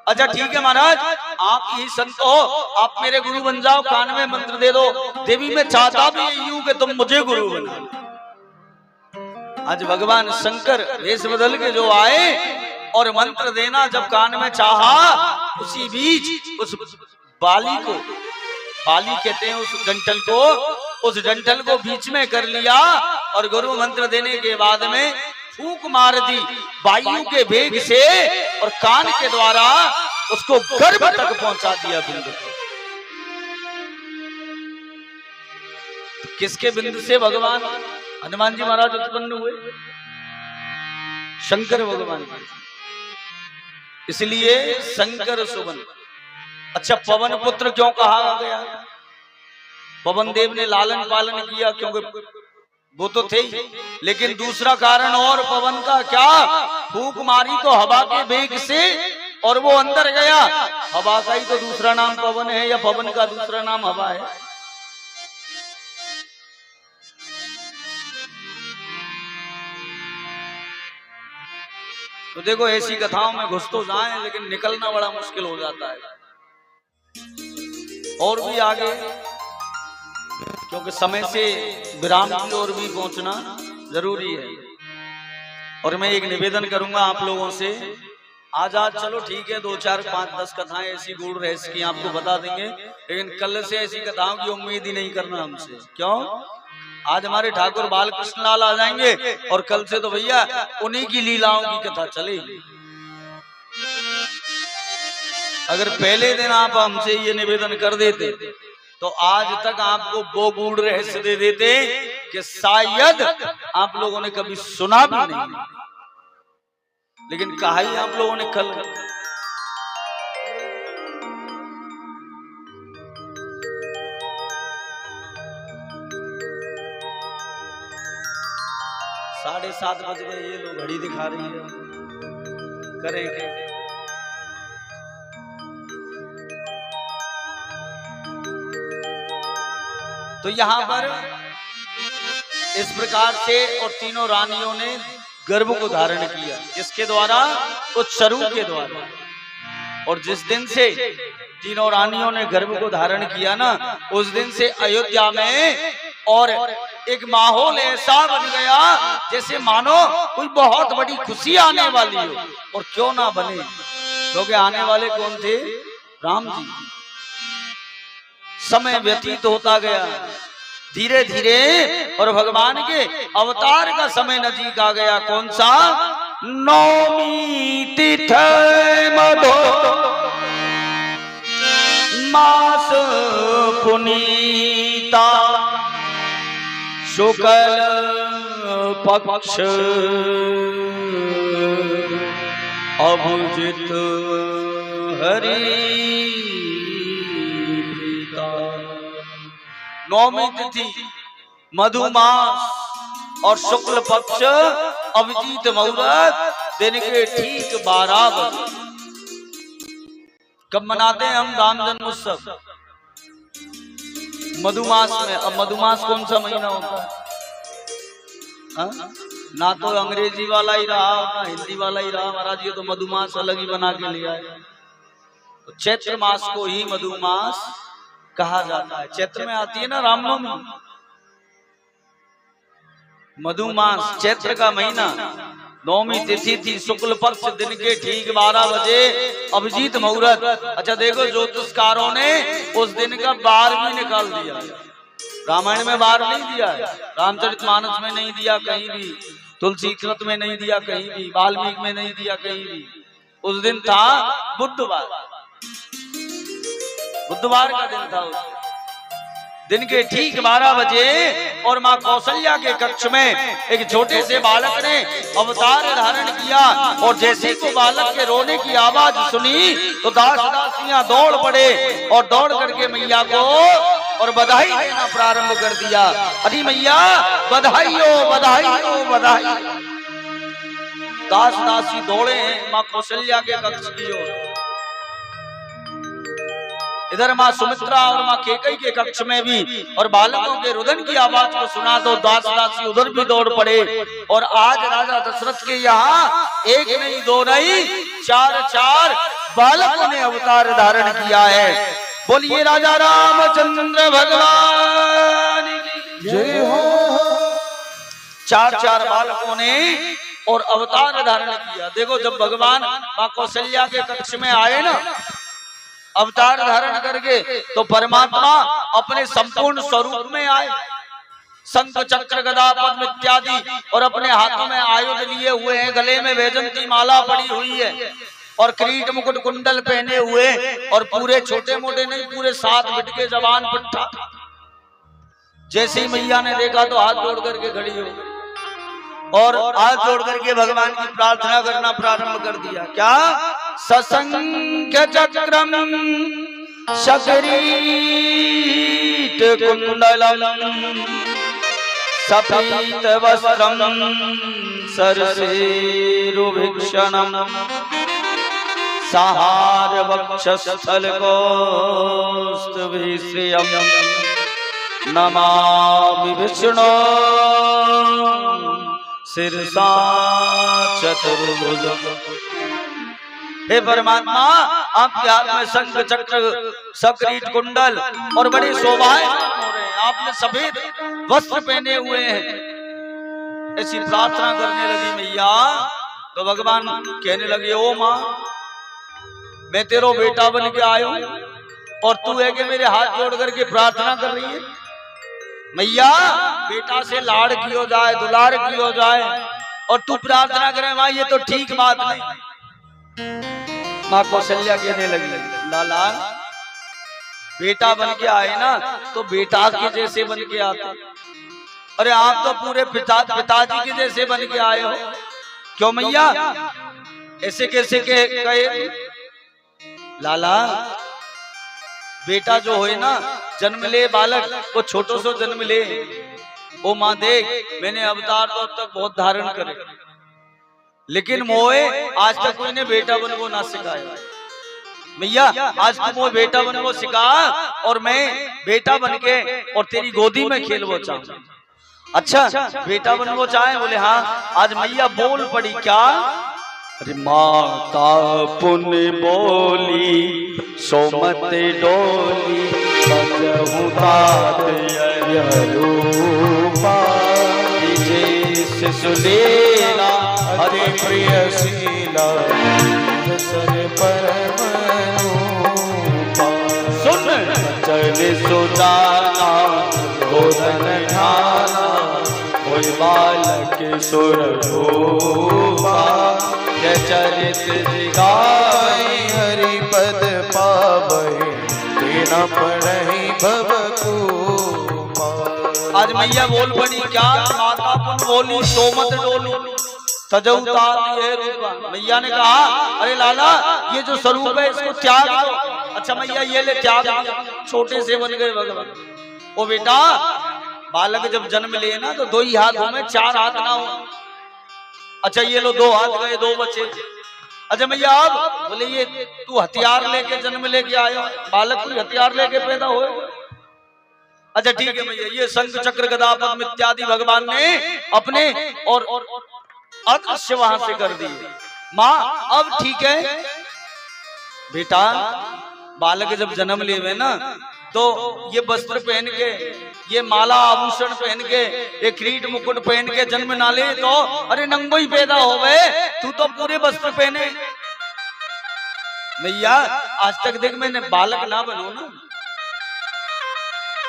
अच्छा ठीक है महाराज, आप ही संत हो, आप मेरे गुरु बन जाओ, कान में मंत्र दे दो। देवी मैं चाहता भी यही हूं कि तुम मुझे गुरु बना। आज भगवान शंकर वेश बदल के जो आए और मंत्र देना जब कान में चाहा, उसी बीच उस बाली को, बाली कहते हैं उस डंठल को, उस डंठल को बीच में कर लिया और गुरु मंत्र देने के बाद में फूंक मार दी वायु के वेग से और कान के द्वारा उसको गर्भ तक पहुंचा दिया बिंद को। तो किसके बिंद से भगवान हनुमान जी महाराज उत्पन्न हुए, शंकर भगवान के। इसलिए शंकर सुवन। अच्छा पवन पुत्र क्यों कहा गया। पवन देव ने लालन पालन किया क्योंकि वो तो थे ही, लेकिन दूसरा कारण और पवन का क्या, फूंक मारी तो हवा के वेग से और वो अंदर गया। हवा का ही तो दूसरा नाम पवन है, या पवन का दूसरा नाम हवा है। तो देखो ऐसी कथाओं में घुस तो जाए लेकिन निकलना बड़ा मुश्किल हो जाता है। और भी आगे, क्योंकि समय से विराम की ओर भी पहुंचना जरूरी है। और मैं एक निवेदन करूंगा आप लोगों से, आज चलो ठीक है 2 4 5 10 कथाएं ऐसी गूढ़ रहस्य की आपको बता देंगे, लेकिन कल से ऐसी कथाओं की उम्मीद ही नहीं करना हमसे। क्यों? आज हमारे ठाकुर बालकृष्ण लाल आ जाएंगे और कल से तो भैया उन्हीं की लीलाओं की कथा चलेगी। अगर पहले दिन आप हमसे ये निवेदन कर देते तो आज तक आपको वो गूढ़ रहस्य दे देते कि शायद आप लोगों ने कभी सुना भी नहीं, लेकिन कहा ही आप लोगों ने कल। साढ़े 7 बज गए, ये लोग घड़ी दिखा रही है, करेंगे। तो यहां पर इस प्रकार से और तीनों रानियों ने गर्भ को धारण किया, किसके द्वारा? उस चरू के द्वारा। और जिस दिन से तीनों रानियों ने गर्भ को धारण किया ना, उस दिन से अयोध्या में और एक माहौल ऐसा बन गया जैसे मानो कोई बहुत बड़ी खुशी आने वाली हो। और क्यों ना बने, क्योंकि आने वाले कौन थे? राम जी। समय व्यतीत होता गया धीरे धीरे और भगवान के अवतार का समय नजीक आ गया। कौन सा? नौमी तिथि मधो मास पुनीता शुक्ल पक्ष अभिजित हरि। नौमी तिथि, मधुमास और शुक्ल पक्ष अभिजीत मुहूर्त, दिन के ठीक 12 बजे। कब मनाते हैं हम राम जन्म उत्सव? मधुमास में। अब मधुमास कौन सा महीना होता है? ना तो अंग्रेजी वाला ही रहा ना हिंदी वाला ही रहा महाराज, ये तो मधुमास अलग ही बना के लिया है। तो चैत्र मास को ही मधुमास कहा जाता है। चैत्र में आती है ना रामनवमी, मधुमास चैत्र का महीना। नौमी तिथि थी, शुक्ल पक्ष, दिन के ठीक 12 बजे अभिजीत मुहूर्त। अच्छा देखो, ज्योतिषकारों ने उस दिन का बार भी निकाल दिया। रामायण में बार नहीं दिया है, रामचरितमानस में नहीं दिया कहीं भी, तुलसी कृत में नहीं दिया कहीं भी, वाल्मीकि में नहीं दिया कहीं भी। उस दिन था बुधवार, बुधवार का दिन था। उस दिन के ठीक 12 बजे और माँ कौशल्या के कक्ष में एक छोटे से बालक ने अवतार धारण किया। और जैसे को बालक के रोने की आवाज सुनी तो दास दासियां दौड़ पड़े और दौड़ करके मैया को और बधाई देना प्रारंभ कर दिया। अरे मैया बधाई हो, बधाई हो, बधाई। दास दासी दौड़े हैं माँ कौशल्या के कक्ष की ओर। इधर माँ सुमित्रा और माँ केकई के कक्ष में भी और बालकों के रुदन की आवाज को सुना तो दास दासी उधर भी दौड़ पड़े। और आज राजा दशरथ के यहाँ एक नहीं दो नहीं 4 बालकों ने अवतार धारण किया है। बोलिए राजा रामचंद्र भगवान की जय हो। 4 बालकों ने और अवतार धारण किया। देखो जब भगवान माँ कौशल्या के कक्ष में आए ना अवतार धारण करके, तो परमात्मा अपने संपूर्ण स्वरूप में आए। शंख चक्र गदा पद्म इत्यादि और अपने हाथों में आयुध लिए हुए हैं, गले में वैजंती माला पड़ी हुई है और किरीट मुकुट कुंडल पहने हुए, और पूरे छोटे मोटे नहीं, पूरे 7 बिट के जवान पट्टा। जैसे ही मैया ने देखा तो हाथ जोड़ करके खड़ी हो गई और हाथ जोड़ करके भगवान की प्रार्थना करना प्रारंभ कर दिया। क्या? सशंख चक्रम शक्रीट कुंडलम सपीत वस्त्रम सरसेरुभीक्षणम सहार वक्षस्थल कौस्तुभीश्रियम नमामि विष्णु सिरसा चतुर्भुज। हे परमात्मा, आपके हाथ में शंख चक्र सक्रीट कुंडल और बड़े शोभायमान हो रहे हैं, आपने सफेद वस्त्र पहने हुए हैं। ऐसी प्रार्थना करने लगी मैया तो भगवान कहने लगे, ओ माँ, मैं तेरो बेटा बन के आयो और तू है कि मेरे हाथ जोड़ करके प्रार्थना कर रही है। मैया, बेटा से लाड़ कियो जाए, दुलार कियो जाए और तू प्रार्थना करे माँ, ये तो ठीक बात नहीं। माँ कौशल्या कहने लगी, लाला, बेटा बन के आए ना तो बेटा के जैसे बन के आते। अरे आप तो पूरे पिताजी के जैसे बन के आए हो। क्यों मैया, ऐसे कैसे कहे? लाला, बेटा जो होए ना, जन्म ले बालक, वो छोटो सो जन्म ले। ओ माँ देख, मैंने अवतार तो अब तक बहुत धारण करे, लेकिन मोए आज तक कोई ने बेटा बनवो ना सिखाया। मैया, आज तू मोए बेटा बनवो सिखा और मैं बेटा बन के और तेरी गोदी में खेलवो चाहूं। अच्छा, बेटा बनवो चाहे? बोले हाँ। आज मैया बोल पड़ी, क्या? अरे माता पुण्य बोली सोमत डोली सुलेला हरे प्रिय शीला सुन चल सुजाना गोदन ठाना कोई बालक सुर भूपा चरित जिगाई हरि पद पावै तेना पढ़हि भव कूपा। आज मैया बोल पड़ी, क्या? माता पुन बोली सोमत डोली सजौता ये रूपा। मैया ने कहा, अरे लाला, ये जो स्वरूप है इसको त्याग दो। अच्छा मैया, ये ले त्याग दिया, छोटे से बन गए भगवान। ओ बेटा, बालक जब जन्म ले ना तो 2 ही हाथों में 4 हाथ ना हो। अच्छा ये लो 2 हाथ गए, 2 बचे। अच्छा मैया, अब बोले ये तू हथियार लेके जन्म लेके आया, बालक कोई हथियार लेके पैदा हो? अच्छा ठीक है मैया, ये शंख चक्र गदा पद्म इत्यादि भगवान ने अपने और अदृश्य वहां से कर दी। माँ अब ठीक है बेटा, बालक जब जन्म लेवे ना तो ये वस्त्र पहन के, ये माला आभूषण पहन के, ये किरीट मुकुट पहन के जन्म ना ले तो अरे नंगो ही पैदा हो गए। तू तो पूरे वस्त्र पहने। मैया, आज तक देख मैंने बालक ना बनो ना,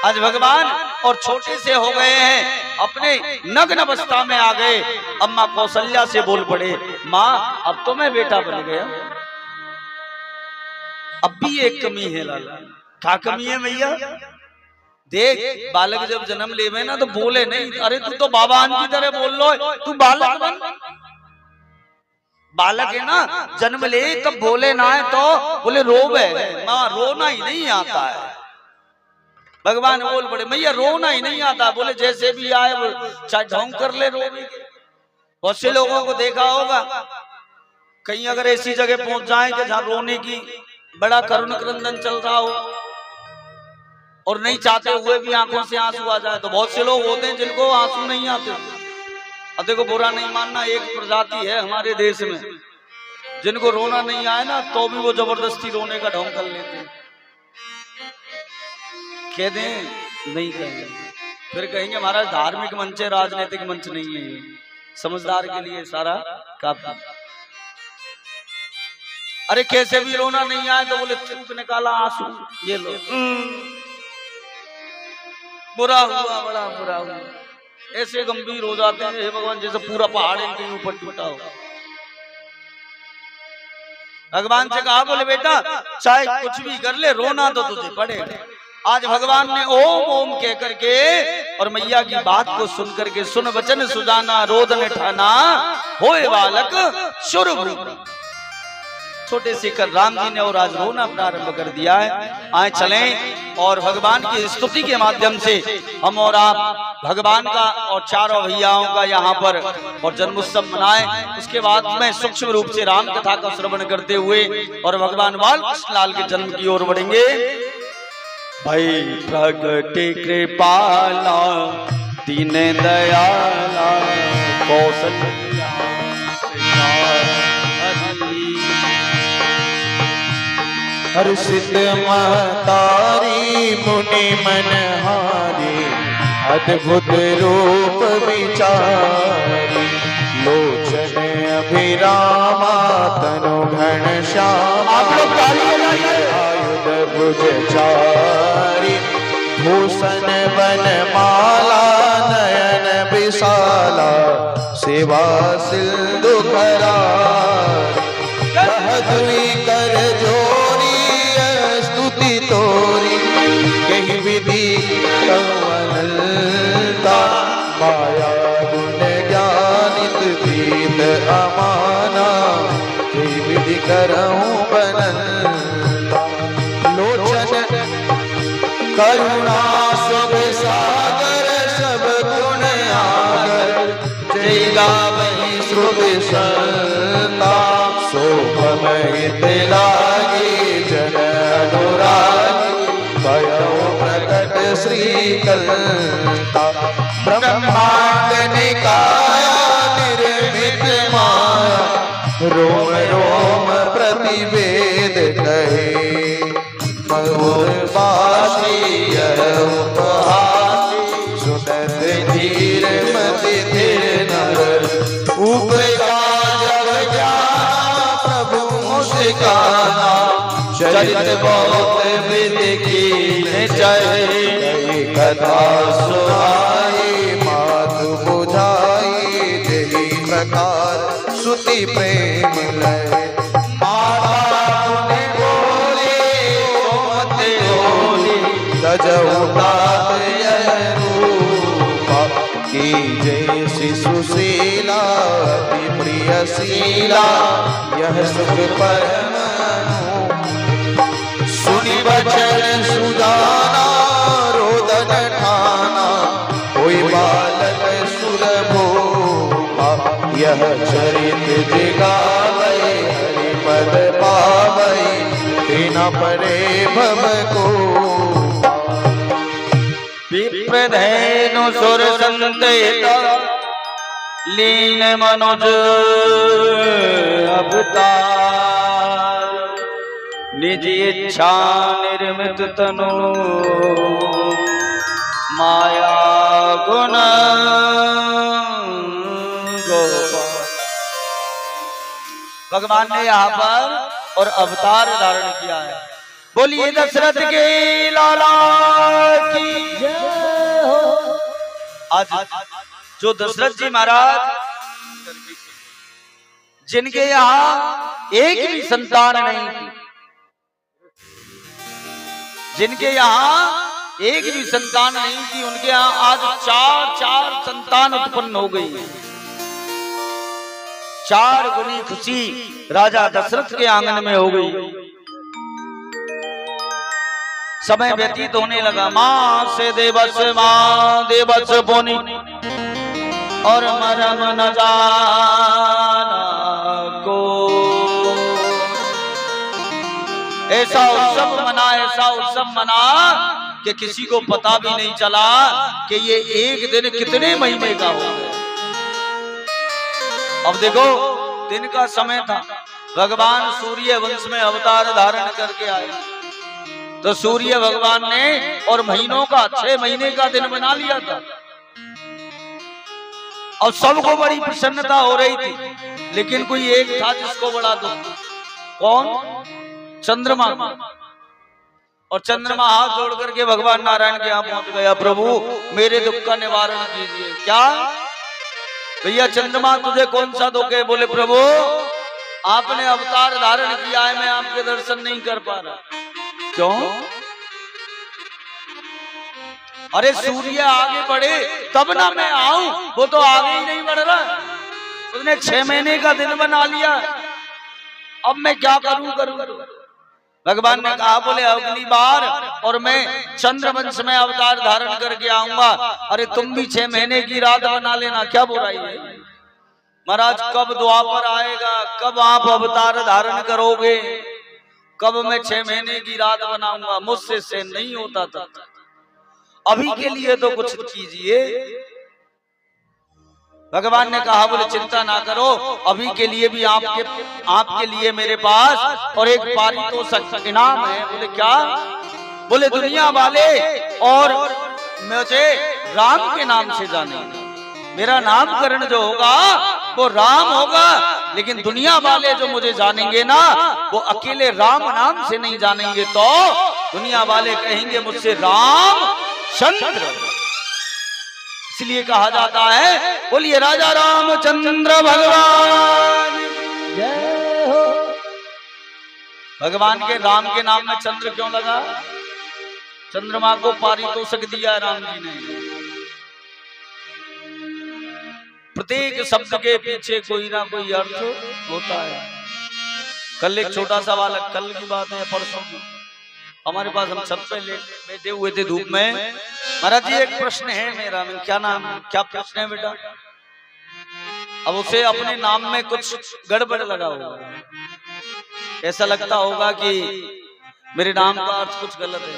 आज भगवान और छोटे से हो गए हैं, अपने नग्न अवस्था में आ गए। अम्मा कौशल्या से बोल पड़े, माँ अब तो मैं बेटा बन गया। अब भी एक कमी है लाला। क्या कमी है मैया? देख, बालक जब जन्म लेवे ना तो बोले नहीं, अरे तू तो बाबान की तरह बोल लो, तू बालक बन। बालक है ना, जन्म ले तब बोले ना है तो बोले रोवे, माँ रोना ही नहीं आता है। भगवान बोल पड़े, मैया रोना ही नहीं आता, बोले जैसे भी आए चाहे ढोंग कर ले रोवे। बहुत से लोगों को देखा होगा, कहीं अगर ऐसी जगह पहुंच जाए कि जहां रोने की बड़ा करुण क्रंदन चल रहा हो और नहीं चाहते हुए भी आंखों से आंसू आ जाए, तो बहुत से लोग होते हैं जिनको आंसू नहीं आते। अब देखो, बुरा नहीं मानना, एक प्रजाति है हमारे देश में जिनको रोना नहीं आए ना तो भी वो जबरदस्ती रोने का ढोंग कर लेते हैं। कह दें नहीं कहेंगे, फिर कहेंगे हमारा धार्मिक मंच है, राजनीतिक मंच नहीं है। ये समझदार के लिए सारा काफी। अरे कैसे भी रोना नहीं आए तो बोले चूक निकाला आंसू, ये लो। बुरा हुआ, बड़ा बुरा हुआ। ऐसे गंभीर हो जाते हैं, हे भगवान, जैसे पूरा पहाड़ इनके ऊपर टूटा हो। भगवान से कहा, बोले बेटा चाहे कुछ भी कर ले, रोना तो तुझे पड़ेगा। आज भगवान ने ओम ओम कह करके और मैया की बात को सुन करके, सुन वचन सुजाना रोदन ठाना होए बालक शुरभूप। छोटे से कर राम जी ने और आज रोना प्रारंभ कर दिया है। आए चलें और भगवान की स्तुति के माध्यम से हम और आप भगवान का और चारों भैयाओं का यहाँ पर और जन्मोत्सव मनाएं। उसके बाद में सूक्ष्म रूप से राम कथा का श्रवण करते हुए और भगवान बालकृष्ण लाल के जन्म की ओर बढ़ेंगे। भाई प्रगति कृपाला दीन दयाला कौशल्या हर्षित महतारी मुनि मनहारी अद्भुत रूप विचारी लोचन अभिरामा तनु घन श्यामा आयुध भुज चारी भूषण वनमाला नयन विशाला सेवा सिंधु करारी कहद्वी कर जोरी स्तुति तोरी कही विधि कवनलता माया गुण ज्ञानित वेद अमाना कही विधि करऊं बनलता लोचन करुणा सब सागर सब गुण आगर जय गावहि श्रुति संता शोभमहित लागे जन अनुरागी भयो प्रकट श्रीकलता ब्रह्मांड निकाया निर्मित माया रोम रोम प्रतिवेद कहे मधुरवासी उपहासी सुनत धीर मति धीर नर उपका जब जाना प्रभु मुस्काना चरित बहुत विधि की जय कथा सुनाई मातु बुझाई जही प्रकार सुति प्रेम लय जजउतात रूपा की जय शिशुशीला अति प्रियशीला यह सुख परम सुनि बचन सुजाना रोदन ठाना कोई बालक सुरभूपा यह चरित जिगावै हरि पद पावै तेना परे भव को विप्रधेनु सुर संतेत लीन मनुज अवतार निज इच्छा निर्मित तनु माया गुण गोपाल। भगवान ने यहाँ पर और अवतार धारण किया है। बोलिए दशरथ के लाला की जय हो। आज जो दशरथ जी महाराज जिनके यहाँ एक भी संतान नहीं थी, जिनके यहाँ एक भी संतान नहीं थी, उनके यहाँ आज चार संतान उत्पन्न हो गई। 4 गुनी खुशी राजा दशरथ के आंगन में हो गई। समय व्यतीत होने लगा। मां से देवस मां देवस बोनी और मरम न जाना को। ऐसा उत्सव मना कि किसी को पता भी नहीं चला कि ये एक दिन कितने महीने का हो गया। अब देखो, दिन का समय था, भगवान सूर्य वंश में अवतार धारण करके आए, तो सूर्य भगवान ने और महीनों का 6 महीने का दिन बना लिया था। और सबको बड़ी प्रसन्नता हो रही थी, लेकिन कोई एक था जिसको बड़ा दुख। कौन? चंद्रमा। और चंद्रमा हाथ जोड़ करके भगवान नारायण के यहाँ पहुंच गया। प्रभु मेरे दुख का निवारण कीजिए। क्या भैया चंद्रमा तुझे कौन सा दुख है? बोले प्रभु आपने अवतार धारण किया है, मैं आपके दर्शन नहीं कर पा रहा। क्यों? अरे सूर्य आगे बढ़े तब ना मैं आऊं, वो तो आगे ही नहीं बढ़ रहा। उसने 6 महीने का दिन बना लिया, अब मैं क्या करूं? भगवान ने कहा, बोले अगली बार और मैं चंद्रवंश में अवतार धारण करके आऊंगा। अरे तुम भी 6 महीने की रात बना लेना, क्या बुराई है? महाराज कब द्वापर आएगा, कब आप अवतार धारण करोगे, कब मैं 6 महीने की रात बनाऊंगा? मुझसे से नहीं होता था। अभी के लिए तो कुछ कीजिए। भगवान ने कहा बोले चिंता ना करो, अभी के लिए भी आपके लिए मेरे पास और एक पारितोषिक इनाम है। बोले क्या? बोले दुनिया वाले और मुझे राम के नाम से जानेंगे, मेरा नामकरण जो होगा वो राम होगा, लेकिन दुनिया वाले जो मुझे जानेंगे ना वो अकेले राम नाम से नहीं जानेंगे, तो दुनिया वाले कहेंगे मुझसे राम चंद्र। इसलिए कहा जाता है बोलिए राजा रामचंद्र भगवान जय हो। भगवान के राम के नाम में चंद्र क्यों लगा? चंद्रमा को पारितोषिक दिया राम जी ने। प्रत्येक शब्द के पीछे कोई ना कोई अर्थ होता है। कल एक छोटा सा बालक, कल की बात है परसों की, हमारे पास हम छत पे बैठे हुए थे धूप में। महाराज जी एक प्रश्न है मेरा, मैं क्या नाम, क्या प्रश्न है बेटा? अब उसे अपने नाम में कुछ गड़बड़ लगा होगा, ऐसा लगता होगा कि मेरे नाम का अर्थ कुछ गलत है।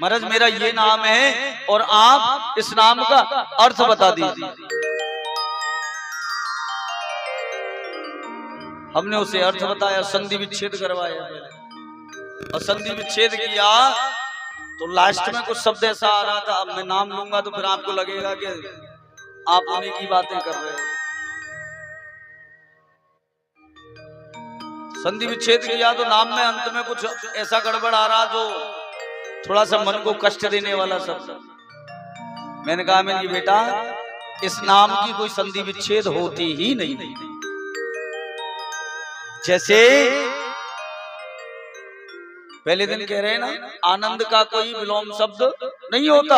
महाराज मेरा ये नाम है और आप इस नाम का अर्थ बता दीजिए। हमने उसे अर्थ बताया, संधि विच्छेद करवाया और संधि विच्छेद किया तो लास्ट में कुछ शब्द ऐसा आ रहा था, अब मैं नाम लूंगा तो फिर आपको लगेगा कि आप उन्हीं की बातें कर रहे हो। संधि विच्छेद किया तो नाम में अंत में कुछ ऐसा गड़बड़ आ रहा जो थोड़ा सा मन को कष्ट देने वाला शब्द। मैंने कहा मेरी बेटा इस नाम की कोई संधि विच्छेद होती ही नहीं। जैसे पहले दिन कह रहे हैं ना, आनंद का कोई विलोम शब्द नहीं होता,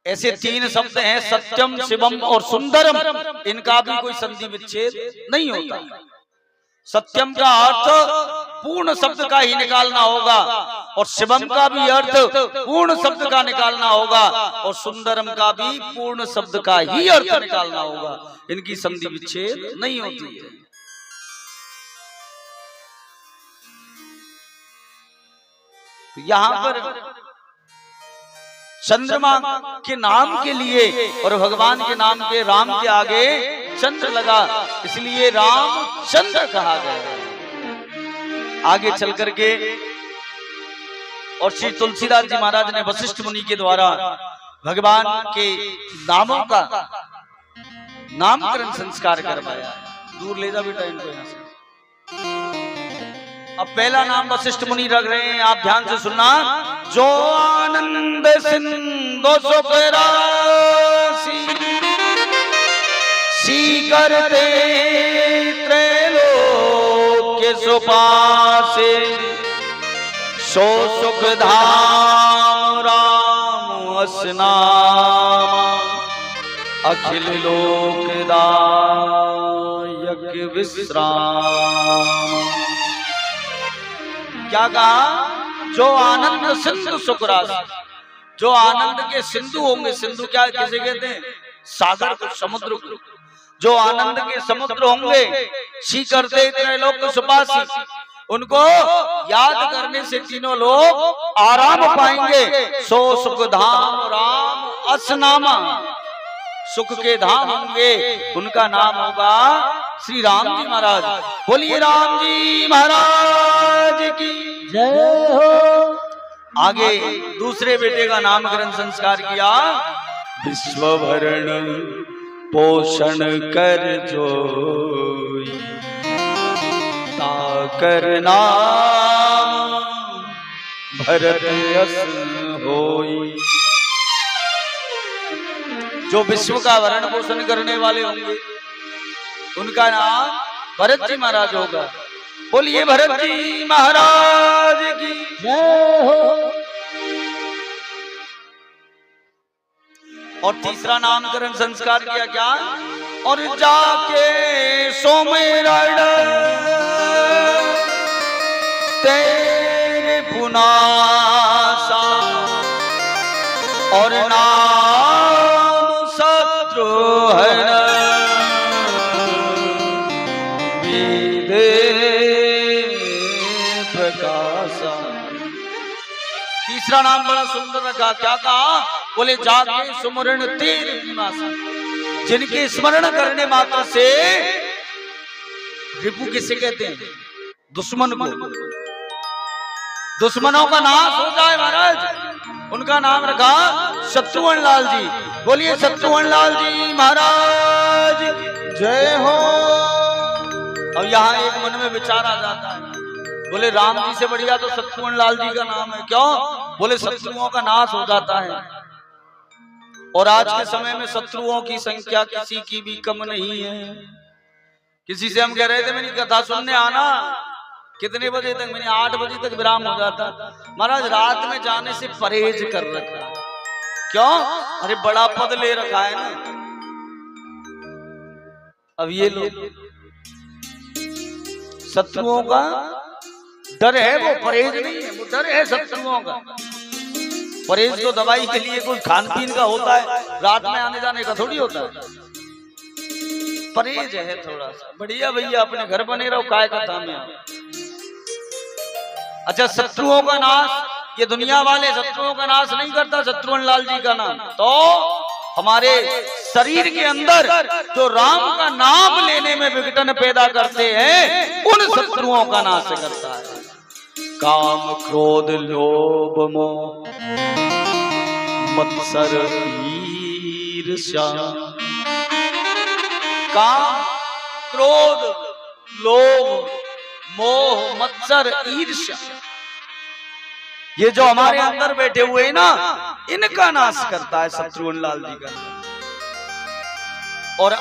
ऐसे तीन शब्द हैं सत्यम शिवम और सुंदरम, इनका भी कोई संधि विच्छेद नहीं होता। सत्यम का अर्थ पूर्ण शब्द का ही निकालना होगा और शिवम का भी अर्थ पूर्ण शब्द का निकालना होगा और सुंदरम का भी पूर्ण शब्द का ही अर्थ निकालना होगा। इनकी संधि विच्छेद नहीं होती है। तो यहां पर चंद्रमा के नाम के लिए और भगवान के नाम के राम के आगे चंद्र लगा, इसलिए राम चंद्र कहा गया। आगे चल करके और श्री तुलसीदास जी महाराज ने वशिष्ठ मुनि के द्वारा भगवान के नामों का नामकरण संस्कार करवाया। दूर ले जा बेटा इनको यहां से। अब पहला नाम वशिष्ठ मुनि रख रहे हैं, आप ध्यान से सुनना। जो आनंद सिंधु सुख राशि सी करते त्रैलोक के सुपासे, सो सुख धाम राम असनामा, अखिल लोकदायक विश्राम। क्या कहा? जो आनंद सिंधु सुख राशि, जो आनंद के सिंधु होंगे, सिंधु क्या किसे कहते हैं? सागर को, समुद्र को। जो आनंद के समुद्र होंगे, सी करते त्रैलोक सुपासी, उनको याद करने से तीनों लोग आराम पाएंगे। सो सुख धाम राम असनामा, सुख के धाम होंगे, उनका नाम होगा श्री राम जी महाराज। बोलिए राम जी महाराज की जय हो। आगे दूसरे बेटे का नामकरण संस्कार किया। विश्व भरण पोषण कर जोई, ताकर नाम भरत यश होई। जो विश्व का भरण पोषण करने वाले होंगे उनका नाम भरत जी महाराज होगा। बोलिए भरत जी महाराज की जय हो। और तीसरा नामकरण संस्कार किया क्या? और जाके सोमेरण तेरे पुनासा, और नाम शत्रुहन प्रकाशा। तीसरा नाम बड़ा सुंदर रखा। क्या कहा? बोले जाके सुमरण तेर विनाशा, जिनके स्मरण करने मात्र से रिपु किसे कहते हैं? दुश्मन को। दुश्मनों का नाश हो जाए महाराज, उनका नाम रखा शत्रुघ्न लाल जी। बोलिए शत्रुघ्न लाल जी महाराज जय हो। अब यहाँ एक मन में विचार आ जाता है, बोले राम जी से बढ़िया तो शत्रुघ्न लाल जी का नाम है। क्यों? बोले शत्रुओं का नाश हो जाता है, और आज के समय में शत्रुओं की संख्या किसी की भी कम नहीं है। किसी से हम कह रहे थे मेरी कथा सुनने आना, कितने बजे तक? मैंने 8 बजे तक विराम हो जाता। महाराज रात में जाने से परहेज कर रखा। क्यों? अरे बड़ा पद ले रखा है ना। अब ये लोग शत्रुओं का डर है, वो परहेज नहीं है, वो डर है शत्रुओं का। परहेज तो दवाई के लिए कुछ खान पीन का होता है, रात में आने जाने का थोड़ी होता है। परहेज है थोड़ा सा। बढ़िया भैया अपने घर बने रहो, काय का था में। अच्छा शत्रुओं का नाश, ये दुनिया वाले शत्रुओं का नाश नहीं करता शत्रुघ्न लाल जी का नाम, तो हमारे शरीर के अंदर जो राम का नाम लेने में विघटन पैदा करते हैं, उन शत्रुओं का नाश करता है। काम क्रोध लोभ मोह मत्सर ईर्ष्या। काम क्रोध लोभ मोह मत्सर ईर्ष्या, ये जो हमारे अंदर बैठे हुए हैं ना, इनका नाश करता है शत्रुघ्न लाल जी का। और